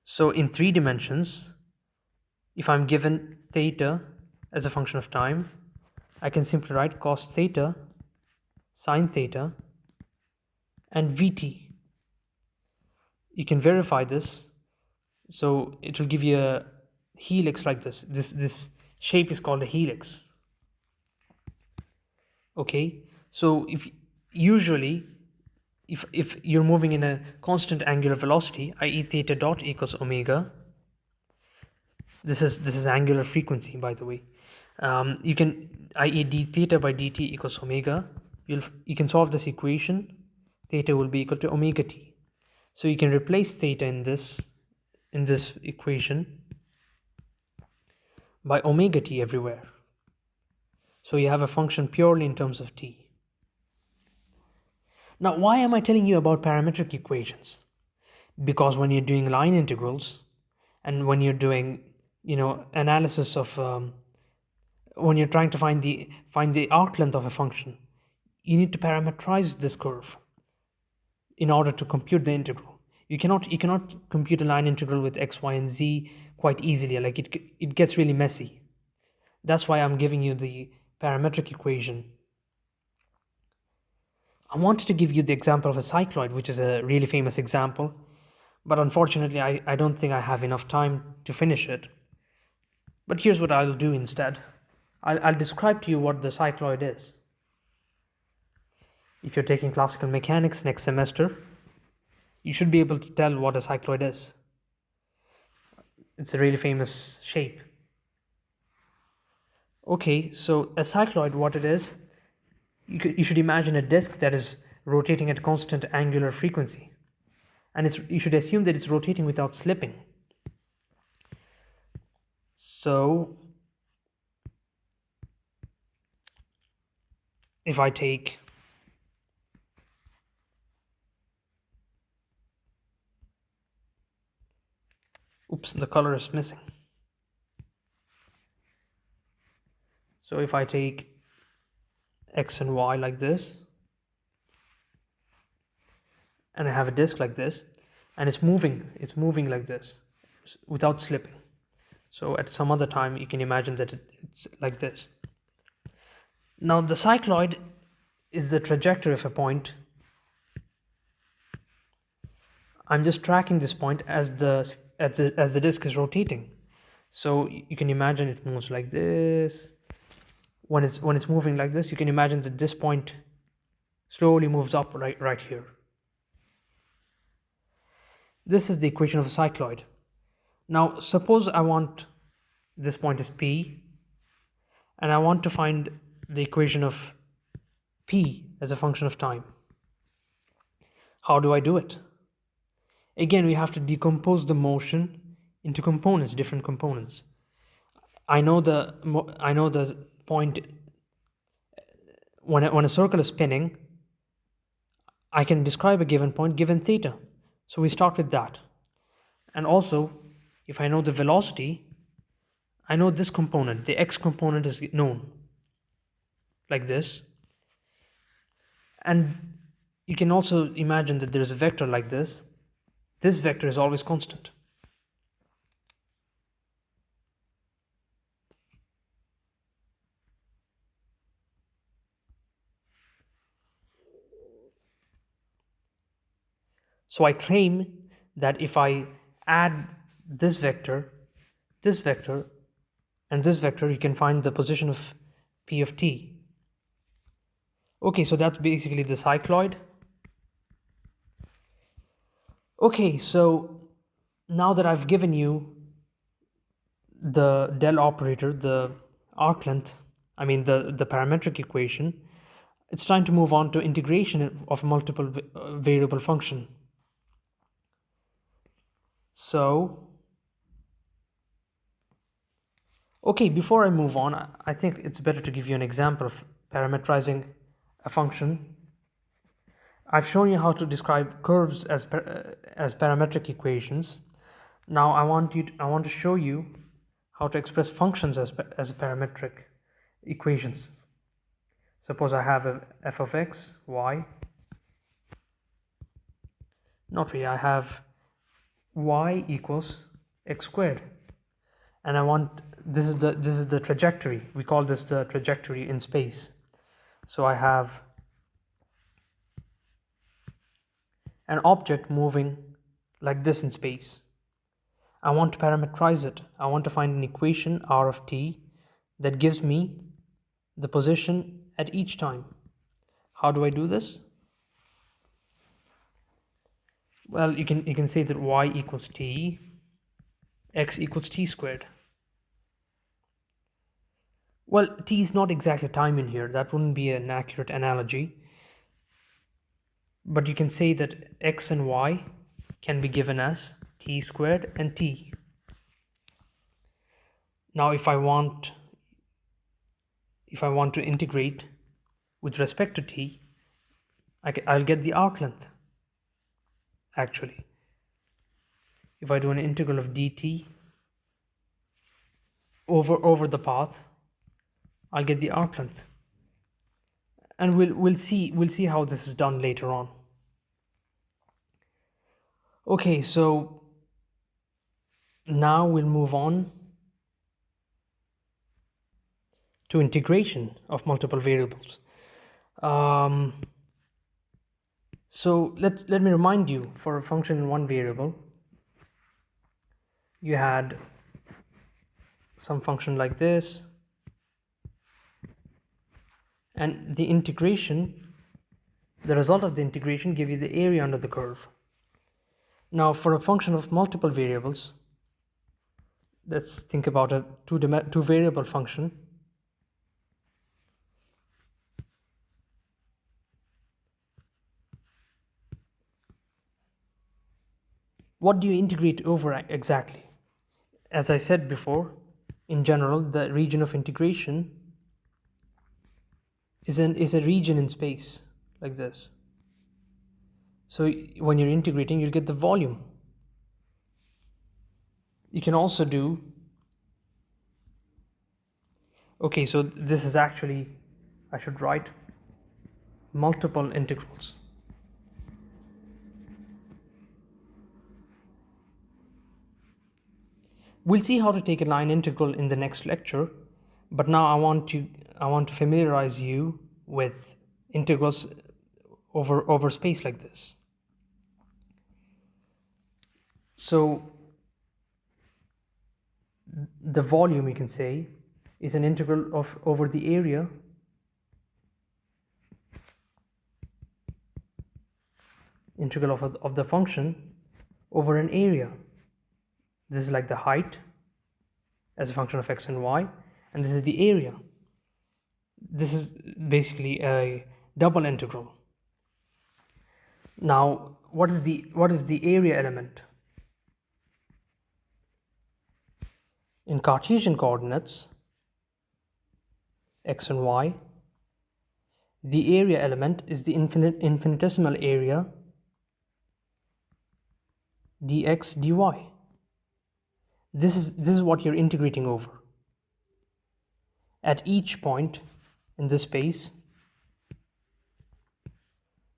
So in 3 dimensions, if I'm given theta as a function of time, I can simply write cos theta, sine theta, and vt. You can verify this. So it will give you a helix like this. This shape is called a helix. Okay, so if you're moving in a constant angular velocity, i.e. theta dot equals omega, this is angular frequency, by the way. You can, i.e. d theta by dt equals omega. You can solve this equation. Theta will be equal to omega t. So you can replace theta in this equation by omega t everywhere. So you have a function purely in terms of t. Now, why am I telling you about parametric equations? Because when you're doing line integrals, and when you're doing analysis of when you're trying to find the arc length of a function, you need to parametrize this curve in order to compute the integral. You cannot compute a line integral with x, y, and z quite easily. Like it gets really messy. That's why I'm giving you the parametric equation. I wanted to give you the example of a cycloid, which is a really famous example, but unfortunately I don't think I have enough time to finish it. But here's what I'll do instead. I'll describe to you what the cycloid is. If you're taking classical mechanics next semester, you should be able to tell what a cycloid is. It's a really famous shape. Okay, so a cycloid, what it is, you should imagine a disk that is rotating at constant angular frequency, and you should assume that it's rotating without slipping. So if I take the color is missing. So if I take x and y like this, and I have a disk like this, and it's moving like this without slipping. So at some other time you can imagine that it's like this. Now the cycloid is the trajectory of a point. I'm just tracking this point as the disk is rotating. So you can imagine it moves like this. When it's moving like this, you can imagine that this point slowly moves up right here. This is the equation of a cycloid. Now suppose I want this point is P, and I want to find the equation of P as a function of time. How do I do it? Again, we have to decompose the motion into components, different components. I know the point when a circle is spinning. I can describe a given point given theta. So we start with that. And also, if I know the velocity, I know this component, the x component is known, like this. And you can also imagine that there is a vector like this. This vector is always constant. So I claim that if I add this vector, and this vector, you can find the position of P of t. Okay, so that's basically the cycloid. Okay, so now that I've given you the del operator, the arc length, I mean the parametric equation, it's time to move on to integration of multiple variable function. So, okay, before I move on, I think it's better to give you an example of parametrizing a function. I've shown you how to describe curves as parametric equations. Now I want to show you how to express functions as parametric equations. Suppose I have a f of x, y. Not really. I have y equals x squared, and I want this is the trajectory. We call this the trajectory in space. So I have an object moving like this in space. I want to parametrize it. I want to find an equation r of t that gives me the position at each time. How do I do this? Well, you can say that y equals t, x equals t squared. Well, t is not exactly time in here. That wouldn't be an accurate analogy. But you can say that x and y can be given as t squared and t. Now if I want to integrate with respect to t, I'll get the arc length. Actually, if I do an integral of dt over the path, I'll get the arc length. And we'll see how this is done later on. Okay, so now we'll move on to integration of multiple variables. So let me remind you, for a function in one variable, you had some function like this, and the result of the integration give you the area under the curve. Now for a function of multiple variables, let's think about a two variable function. What do you integrate over exactly? As I said before, in general, the region of integration is a region in space like this. So when you're integrating, you'll get the volume. You can also do, okay, so this is actually, I should write multiple integrals. We'll see how to take a line integral in the next lecture, but now I want to familiarize you with integrals over space like this. So the volume, you can say, is an integral over the area integral of the function over an area. This is like the height as a function of x and y, and this is the area. This is basically a double integral. Now, what is the area element? In Cartesian coordinates, x and y, the area element is the infinitesimal area dx dy. This is what you're integrating over. At each point in this space,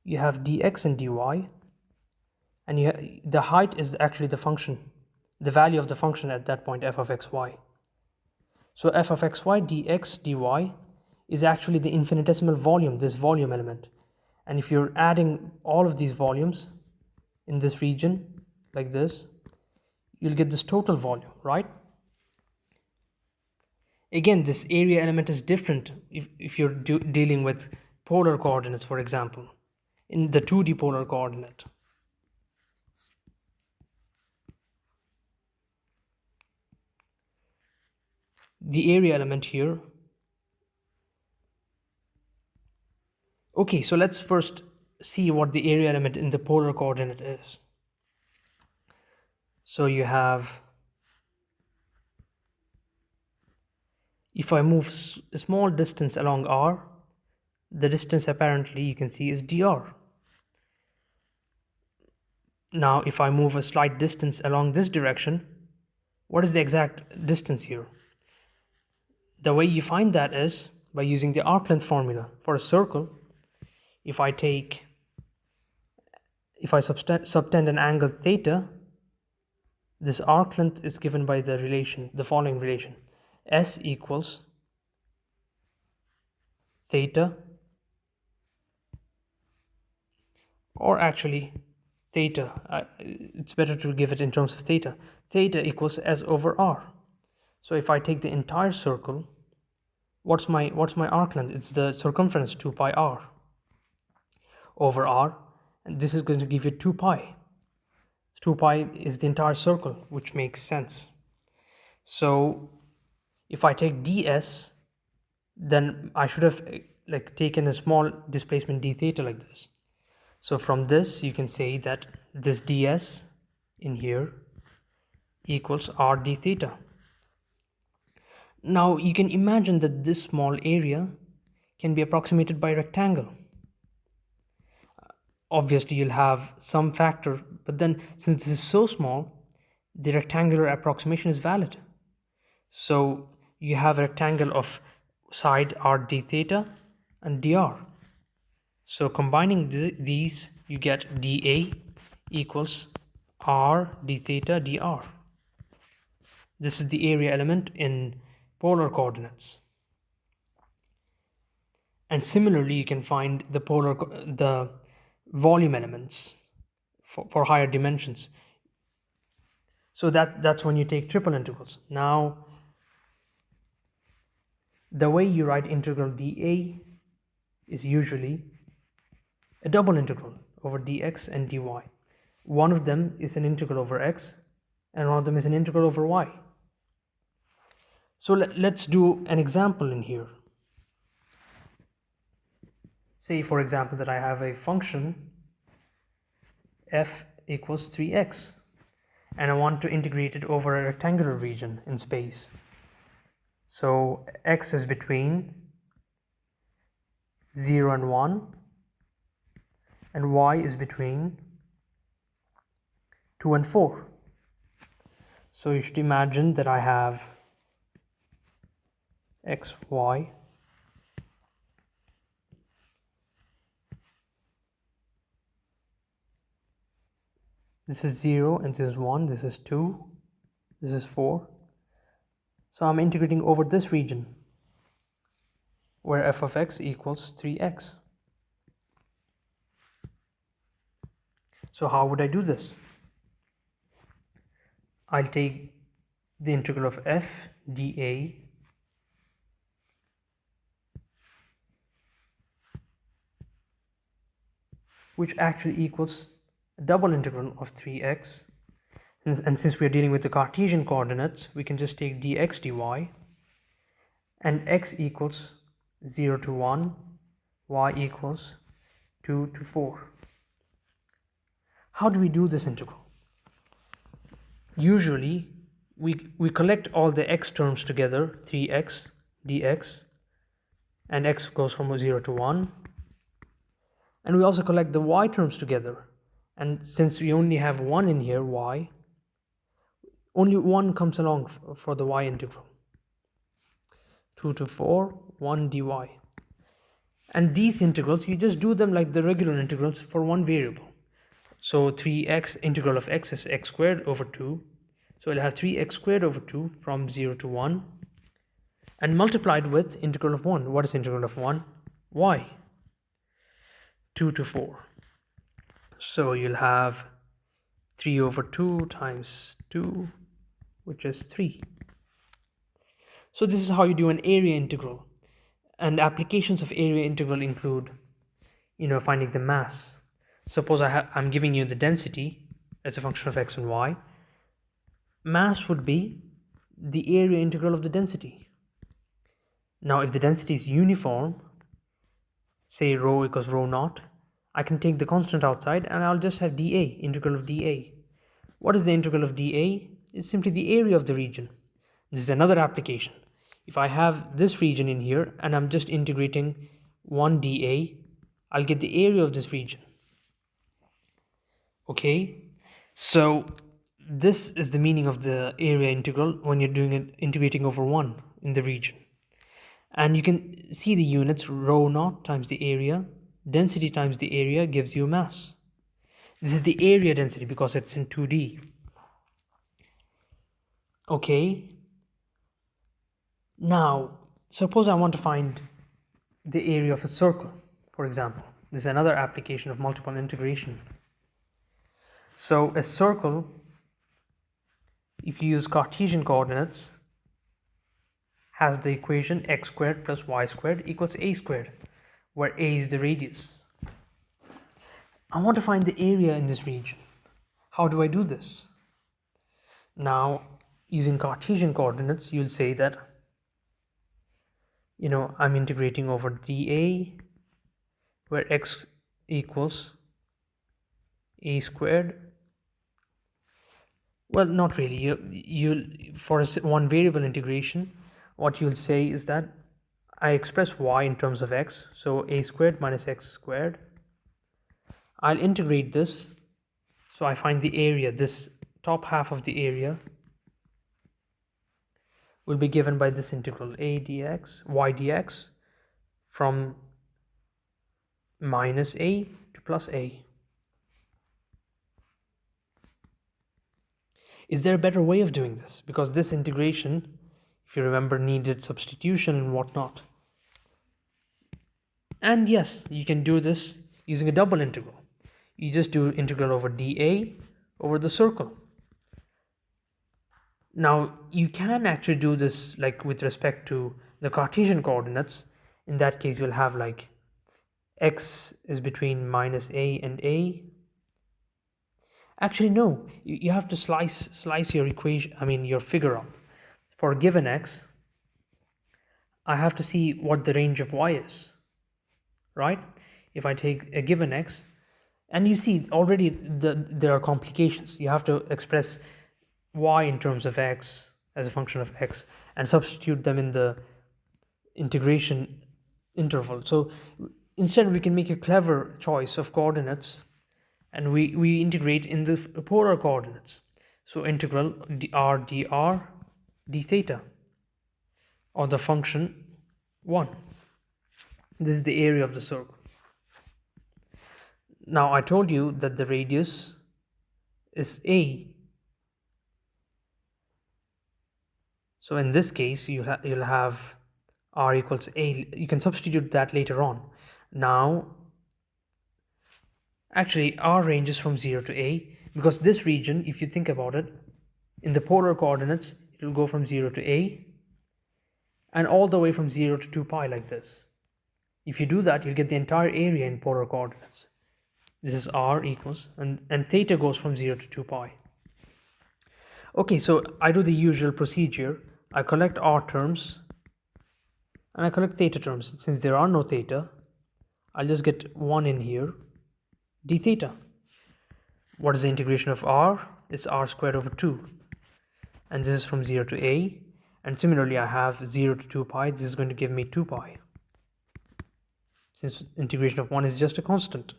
you have dx and dy, and the height is actually the function, the value of the function at that point, f of xy. So f of xy dx dy is actually the infinitesimal volume, this volume element. And if you're adding all of these volumes in this region like this, you'll get this total volume, right? Again, this area element is different if you're dealing with polar coordinates, for example, in the 2D polar coordinate. The area element here. Okay, so let's first see what the area element in the polar coordinate is. So you have, if I move a small distance along r, the distance apparently you can see is dr. Now if I move a slight distance along this direction, what is the exact distance here? The way you find that is by using the arc length formula. For a circle, if I subtend an angle theta, this arc length is given by the following relation: S equals theta, or actually theta, it's better to give it in terms of theta. Theta equals S over r. So if I take the entire circle, what's my arc length? It's the circumference, 2 pi r over r, and this is going to give you 2 pi. 2 pi is the entire circle, which makes sense. So if I take ds, then I should have taken a small displacement d theta like this. So from this you can say that this ds in here equals r d theta. Now you can imagine that this small area can be approximated by a rectangle. Obviously you'll have some factor, but then since this is so small, the rectangular approximation is valid. So you have a rectangle of side r d theta and dr. So combining these, you get dA equals r d theta dr. This is the area element in polar coordinates. And similarly, you can find the volume elements for higher dimensions. So that's when you take triple integrals. Now, the way you write integral dA is usually a double integral over dx and dy. One of them is an integral over x, and one of them is an integral over y. So let's do an example in here. Say, for example, that I have a function f equals 3x, and I want to integrate it over a rectangular region in space. So x is between 0 and 1, and y is between 2 and 4. So you should imagine that I have x, y, This is 0 and this is 1, this is 2, this is 4. So I'm integrating over this region where f of x equals 3x. So how would I do this? I'll take the integral of f dA which actually equals a double integral of 3x, and since we are dealing with the Cartesian coordinates, we can just take dx dy, and x equals 0 to 1, y equals 2 to 4. How do we do this integral? Usually we collect all the x terms together, 3x dx, and x goes from 0 to 1, and we also collect the y terms together, and since we only have 1 in here, y, only 1 comes along for the y integral. 2 to 4, 1 dy. And these integrals, you just do them like the regular integrals for one variable. So 3x integral of x is x squared over 2. So I'll have 3x squared over 2 from 0 to 1. And multiplied with integral of 1. What is integral of 1? Y. 2 to 4. So you'll have 3 over 2 times 2, which is 3. So this is how you do an area integral. And applications of area integral include, finding the mass. Suppose I'm giving you the density as a function of x and y. Mass would be the area integral of the density. Now if the density is uniform, say rho equals rho naught, I can take the constant outside and I'll just have dA, integral of dA. What is the integral of dA? It's simply the area of the region. This is another application. If I have this region in here and I'm just integrating 1 dA, I'll get the area of this region. Okay, so this is the meaning of the area integral when you're doing it integrating over 1 in the region. And you can see the units, rho naught times the area, density times the area gives you mass. This is the area density because it's in 2D. Okay, now suppose I want to find the area of a circle, for example. This is another application of multiple integration. So a circle, if you use Cartesian coordinates, has the equation x squared plus y squared equals a squared, where a is the radius. I want to find the area in this region. How do I do this? Now, using Cartesian coordinates, you'll say that, I'm integrating over dA, where x equals a squared. Well, not really. You'll for one variable integration, what you'll say is that I express y in terms of x, so a squared minus x squared. I'll integrate this, so I find the area. This top half of the area will be given by this integral a dx, y dx, from minus a to plus a. Is there a better way of doing this? Because this integration, if you remember, needed substitution and whatnot. And yes, you can do this using a double integral. You just do integral over dA over the circle. Now, you can actually do this like with respect to the Cartesian coordinates. In that case, you'll have like x is between minus a and a. Actually, no, you have to slice your equation, your figure up. For a given x, I have to see what the range of y is, right? If I take a given x, and you see already there are complications. You have to express y in terms of x as a function of x and substitute them in the integration interval. So instead we can make a clever choice of coordinates, and we integrate in the polar coordinates. So integral dr d theta of the function 1. This is the area of the circle. Now I told you that the radius is a. So in this case, you'll have r equals a. You can substitute that later on. Now, actually, r ranges from 0 to a, because this region, if you think about it, in the polar coordinates, it will go from 0 to a, and all the way from 0 to 2 pi like this. If you do that, you'll get the entire area in polar coordinates. This is r equals, and theta goes from 0 to 2 pi. Okay, so I do the usual procedure. I collect r terms and I collect theta terms. Since there are no theta, I'll just get 1 in here, d theta. What is the integration of r? It's r squared over 2. And this is from 0 to a. And similarly, I have 0 to 2 pi. This is going to give me 2 pi. Since integration of 1 is just a constant.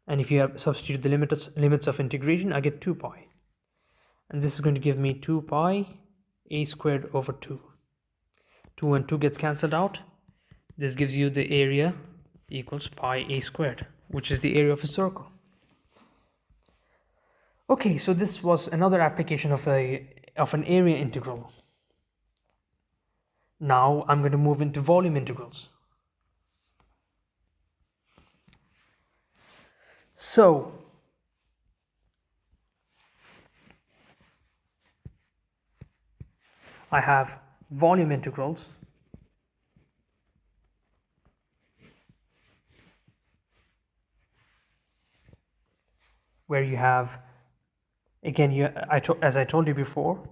And if you substitute the limits of integration, I get 2 pi. And this is going to give me 2 pi a squared over 2. 2 and 2 gets cancelled out. This gives you the area equals pi a squared, which is the area of a circle. Okay, so this was another application of an area integral. Now I'm going to move into volume integrals. So I have volume integrals where you have, again, as I told you before,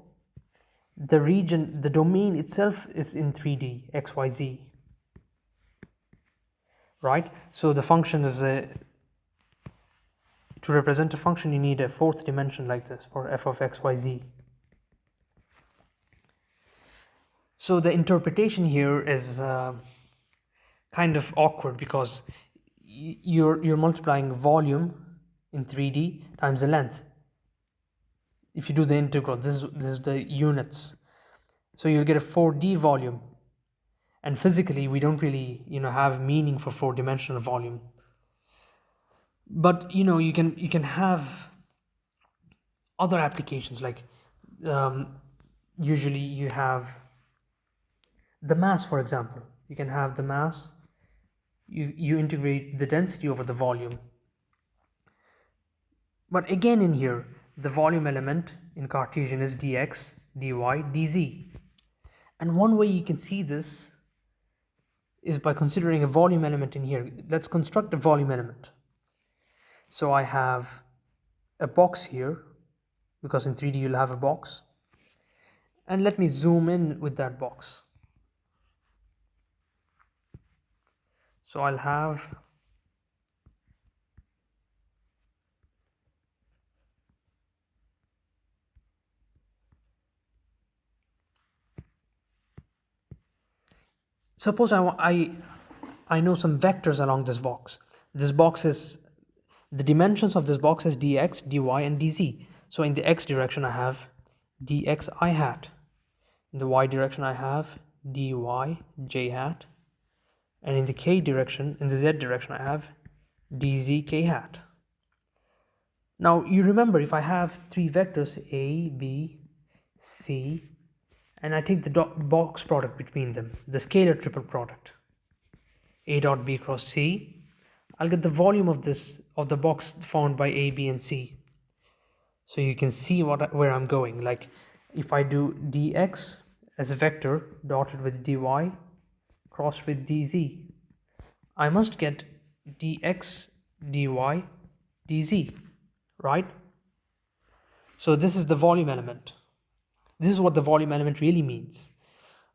the region, the domain itself is in 3D, x, y, z, right? So the function is to represent a function, you need a fourth dimension like this for f of x, y, z. So the interpretation here is kind of awkward because you're multiplying volume in 3D times the length. If you do the integral, this is the units. So you'll get a 4D volume. And physically, we don't really, have meaning for 4-dimensional volume. But you can have other applications, like usually you have the mass, for example. You can have the mass, you integrate the density over the volume. But again, in here, the volume element in Cartesian is dx, dy, dz. And one way you can see this is by considering a volume element in here. Let's construct a volume element. So I have a box here, because in 3D you'll have a box. And let me zoom in with that box. So I'll have suppose I know some vectors along this box. This box is, the dimensions of this box is dx, dy, and dz. So in the x direction I have dx I hat. In the y direction I have dy j hat. And in the k direction, in the z direction, I have dz k hat. Now you remember, if I have three vectors a, b, c, and I take the box product between them, the scalar triple product, a dot b cross c, I'll get the volume of the box found by a, b, and c. So you can see where I'm going. Like if I do dx as a vector dotted with dy crossed with dz, I must get dx, dy, dz, right? So this is the volume element. This is what the volume element really means.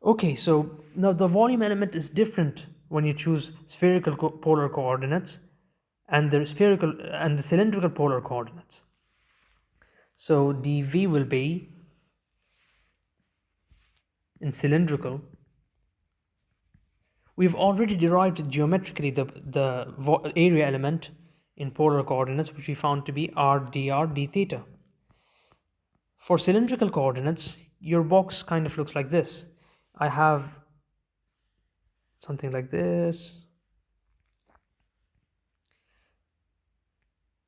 Okay, so now the volume element is different when you choose spherical polar coordinates and the cylindrical polar coordinates. So dv will be, in cylindrical, we've already derived geometrically the area element in polar coordinates, which we found to be r dr d theta. For cylindrical coordinates, your box kind of looks like this. I have something like this.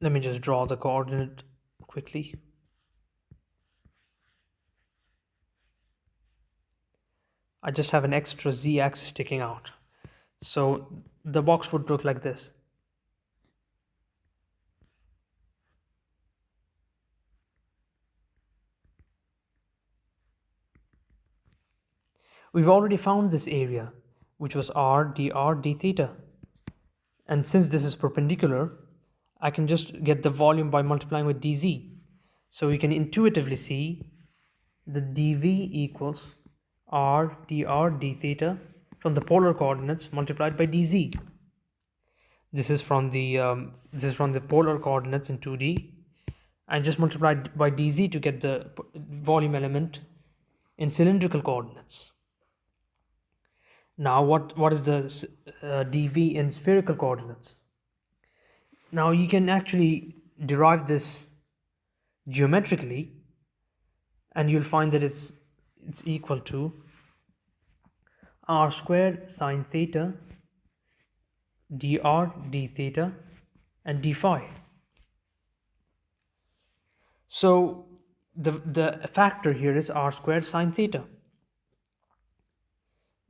Let me just draw the coordinate quickly. I just have an extra z-axis sticking out. So the box would look like this. We've already found this area, which was r dr d theta. And since this is perpendicular, I can just get the volume by multiplying with dz. So we can intuitively see that dv equals r dr d theta from the polar coordinates multiplied by dz. This is from the polar coordinates in 2D, and just multiplied by dz to get the volume element in cylindrical coordinates. Now what is the dv in spherical coordinates? Now you can actually derive this geometrically, and you'll find that it's equal to r squared sine theta dr d theta and d phi. So the factor here is r squared sine theta.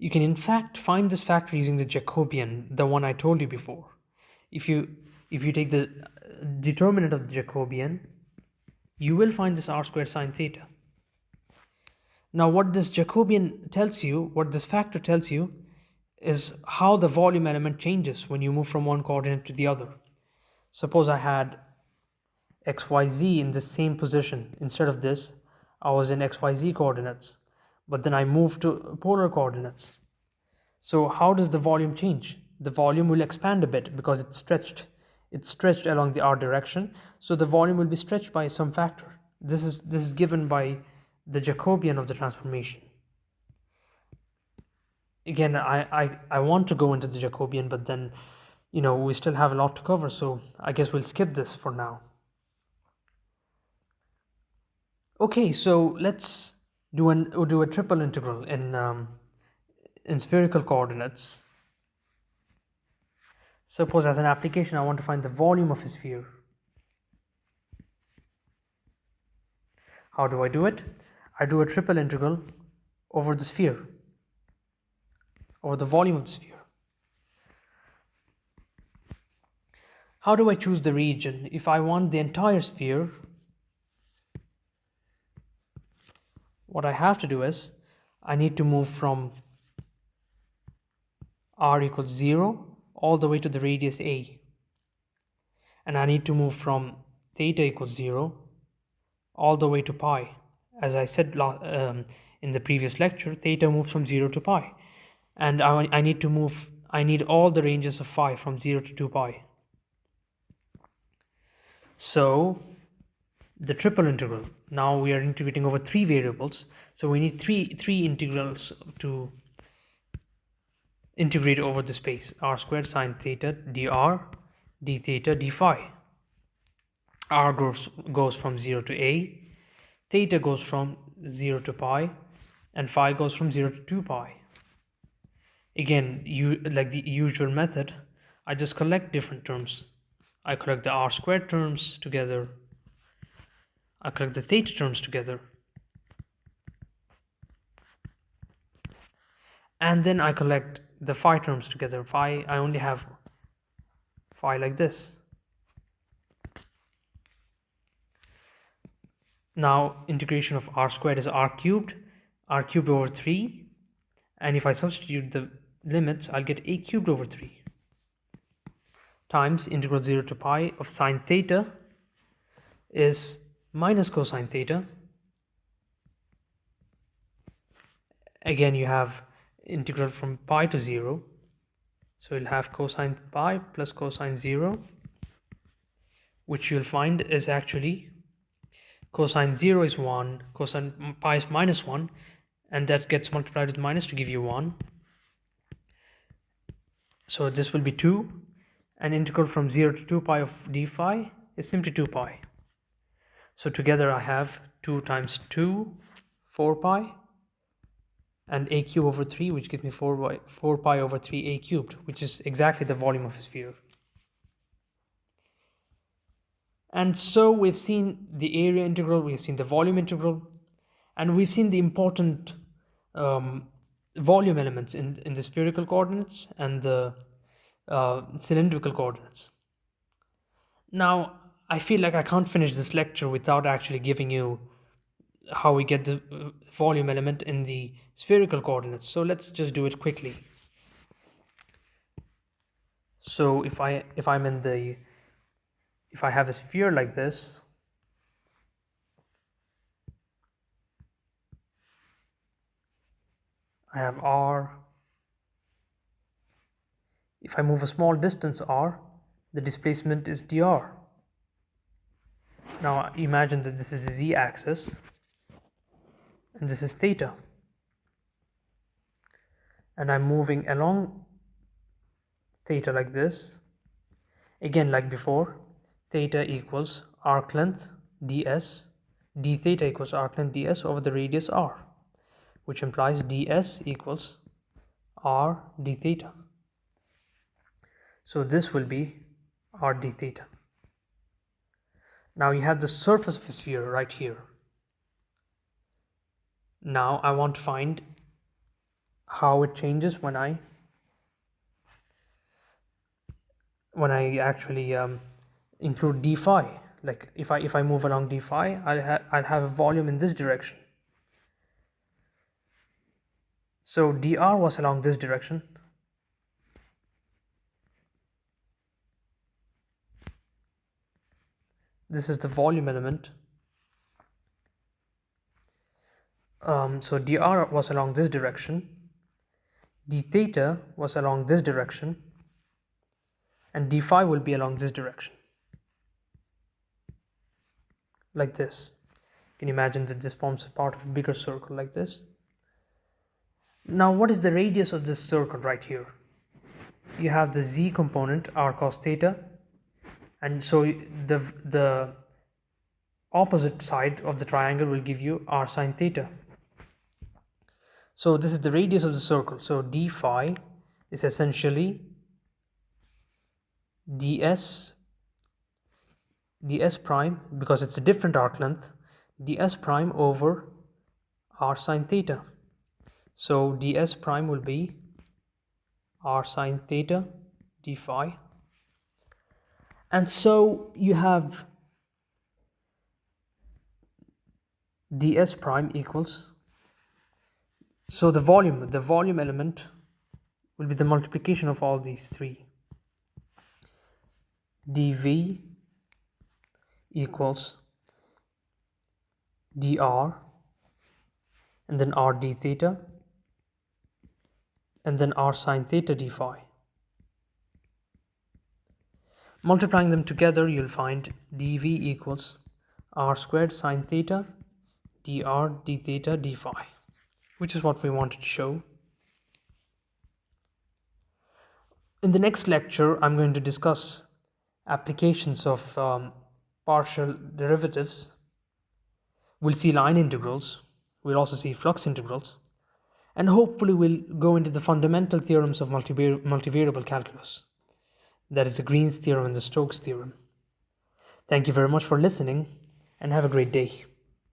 You can in fact find this factor using the Jacobian, the one I told you before. If you take the determinant of the Jacobian, you will find this r squared sine theta. Now what this Jacobian tells you, what this factor tells you, is how the volume element changes when you move from one coordinate to the other. Suppose I had xyz in the same position. Instead of this, I was in xyz coordinates, but then I moved to polar coordinates. So how does the volume change? The volume will expand a bit because it's stretched along the r direction, so the volume will be stretched by some factor. This is given by the Jacobian of the transformation. Again, I want to go into the Jacobian, but then we still have a lot to cover, so I guess we'll skip this for now. Okay, so let's do a triple integral in spherical coordinates. Suppose as an application I want to find the volume of a sphere. How do I do it? I do a triple integral over the sphere, over the volume of the sphere. How do I choose the region? If I want the entire sphere, what I have to do is I need to move from r equals 0 all the way to the radius a, and I need to move from theta equals 0 all the way to pi. As I said in the previous lecture, theta moves from 0 to pi, and I need all the ranges of phi from 0 to 2 pi. So the triple integral, now we are integrating over 3 variables, so we need three integrals to integrate over the space: r squared sine theta dr d theta d phi. R goes from 0 to a, theta goes from 0 to pi, and phi goes from 0 to 2 pi. Again, like the usual method, I just collect different terms. I collect the r squared terms together, I collect the theta terms together, and then I collect the phi terms together. Phi, I only have phi like this. Now integration of r squared is r cubed over 3, and if I substitute the limits, I'll get a cubed over 3 times integral 0 to pi of sine theta is minus cosine theta. Again, you have integral from pi to 0, so you'll have cosine pi plus cosine 0, which you'll find is actually cosine 0 is 1, cosine pi is minus 1, and that gets multiplied with minus to give you 1. So this will be 2, and integral from 0 to 2 pi of d phi is simply 2 pi. So together I have 2 times 2, 4 pi, and a cubed over 3, which gives me 4 pi over 3 a cubed, which is exactly the volume of a sphere. And so we've seen the area integral, we've seen the volume integral, and we've seen the important volume elements in the spherical coordinates and the cylindrical coordinates. Now, I feel like I can't finish this lecture without actually giving you how we get the volume element in the spherical coordinates. So let's just do it quickly. So if I have a sphere like this, I have r. If I move a small distance r, the displacement is dr. Now imagine that this is the z-axis and this is theta, and I'm moving along theta like this. Again, like before, theta equals arc length ds, d theta equals arc length ds over the radius r, which implies ds equals r d theta. So this will be r d theta. Now you have the surface of a sphere right here. Now I want to find how it changes when I actually include d phi. Like if I move along d phi, I'll have a volume in this direction. So dr was along this direction. This is the volume element. So dr was along this direction, d theta was along this direction, and d phi will be along this direction, like this. You can imagine that this forms a part of a bigger circle like this. Now what is the radius of this circle right here? You have the z component, r cos theta, and so the opposite side of the triangle will give you r sin theta. So this is the radius of the circle. So d phi is essentially ds prime, because it's a different arc length, ds prime over r sin theta. So ds prime will be r sin theta d phi. And so you have ds prime equals, so the volume element will be the multiplication of all these three. dv equals dr, and then r d theta, and then r sin theta d phi. Multiplying them together, you'll find dv equals r squared sin theta dr d theta d phi, which is what we wanted to show. In the next lecture, I'm going to discuss applications of partial derivatives. We'll see line integrals, we'll also see flux integrals, and hopefully we'll go into the fundamental theorems of multivariable calculus. That is the Green's theorem and the Stokes theorem. Thank you very much for listening, and have a great day.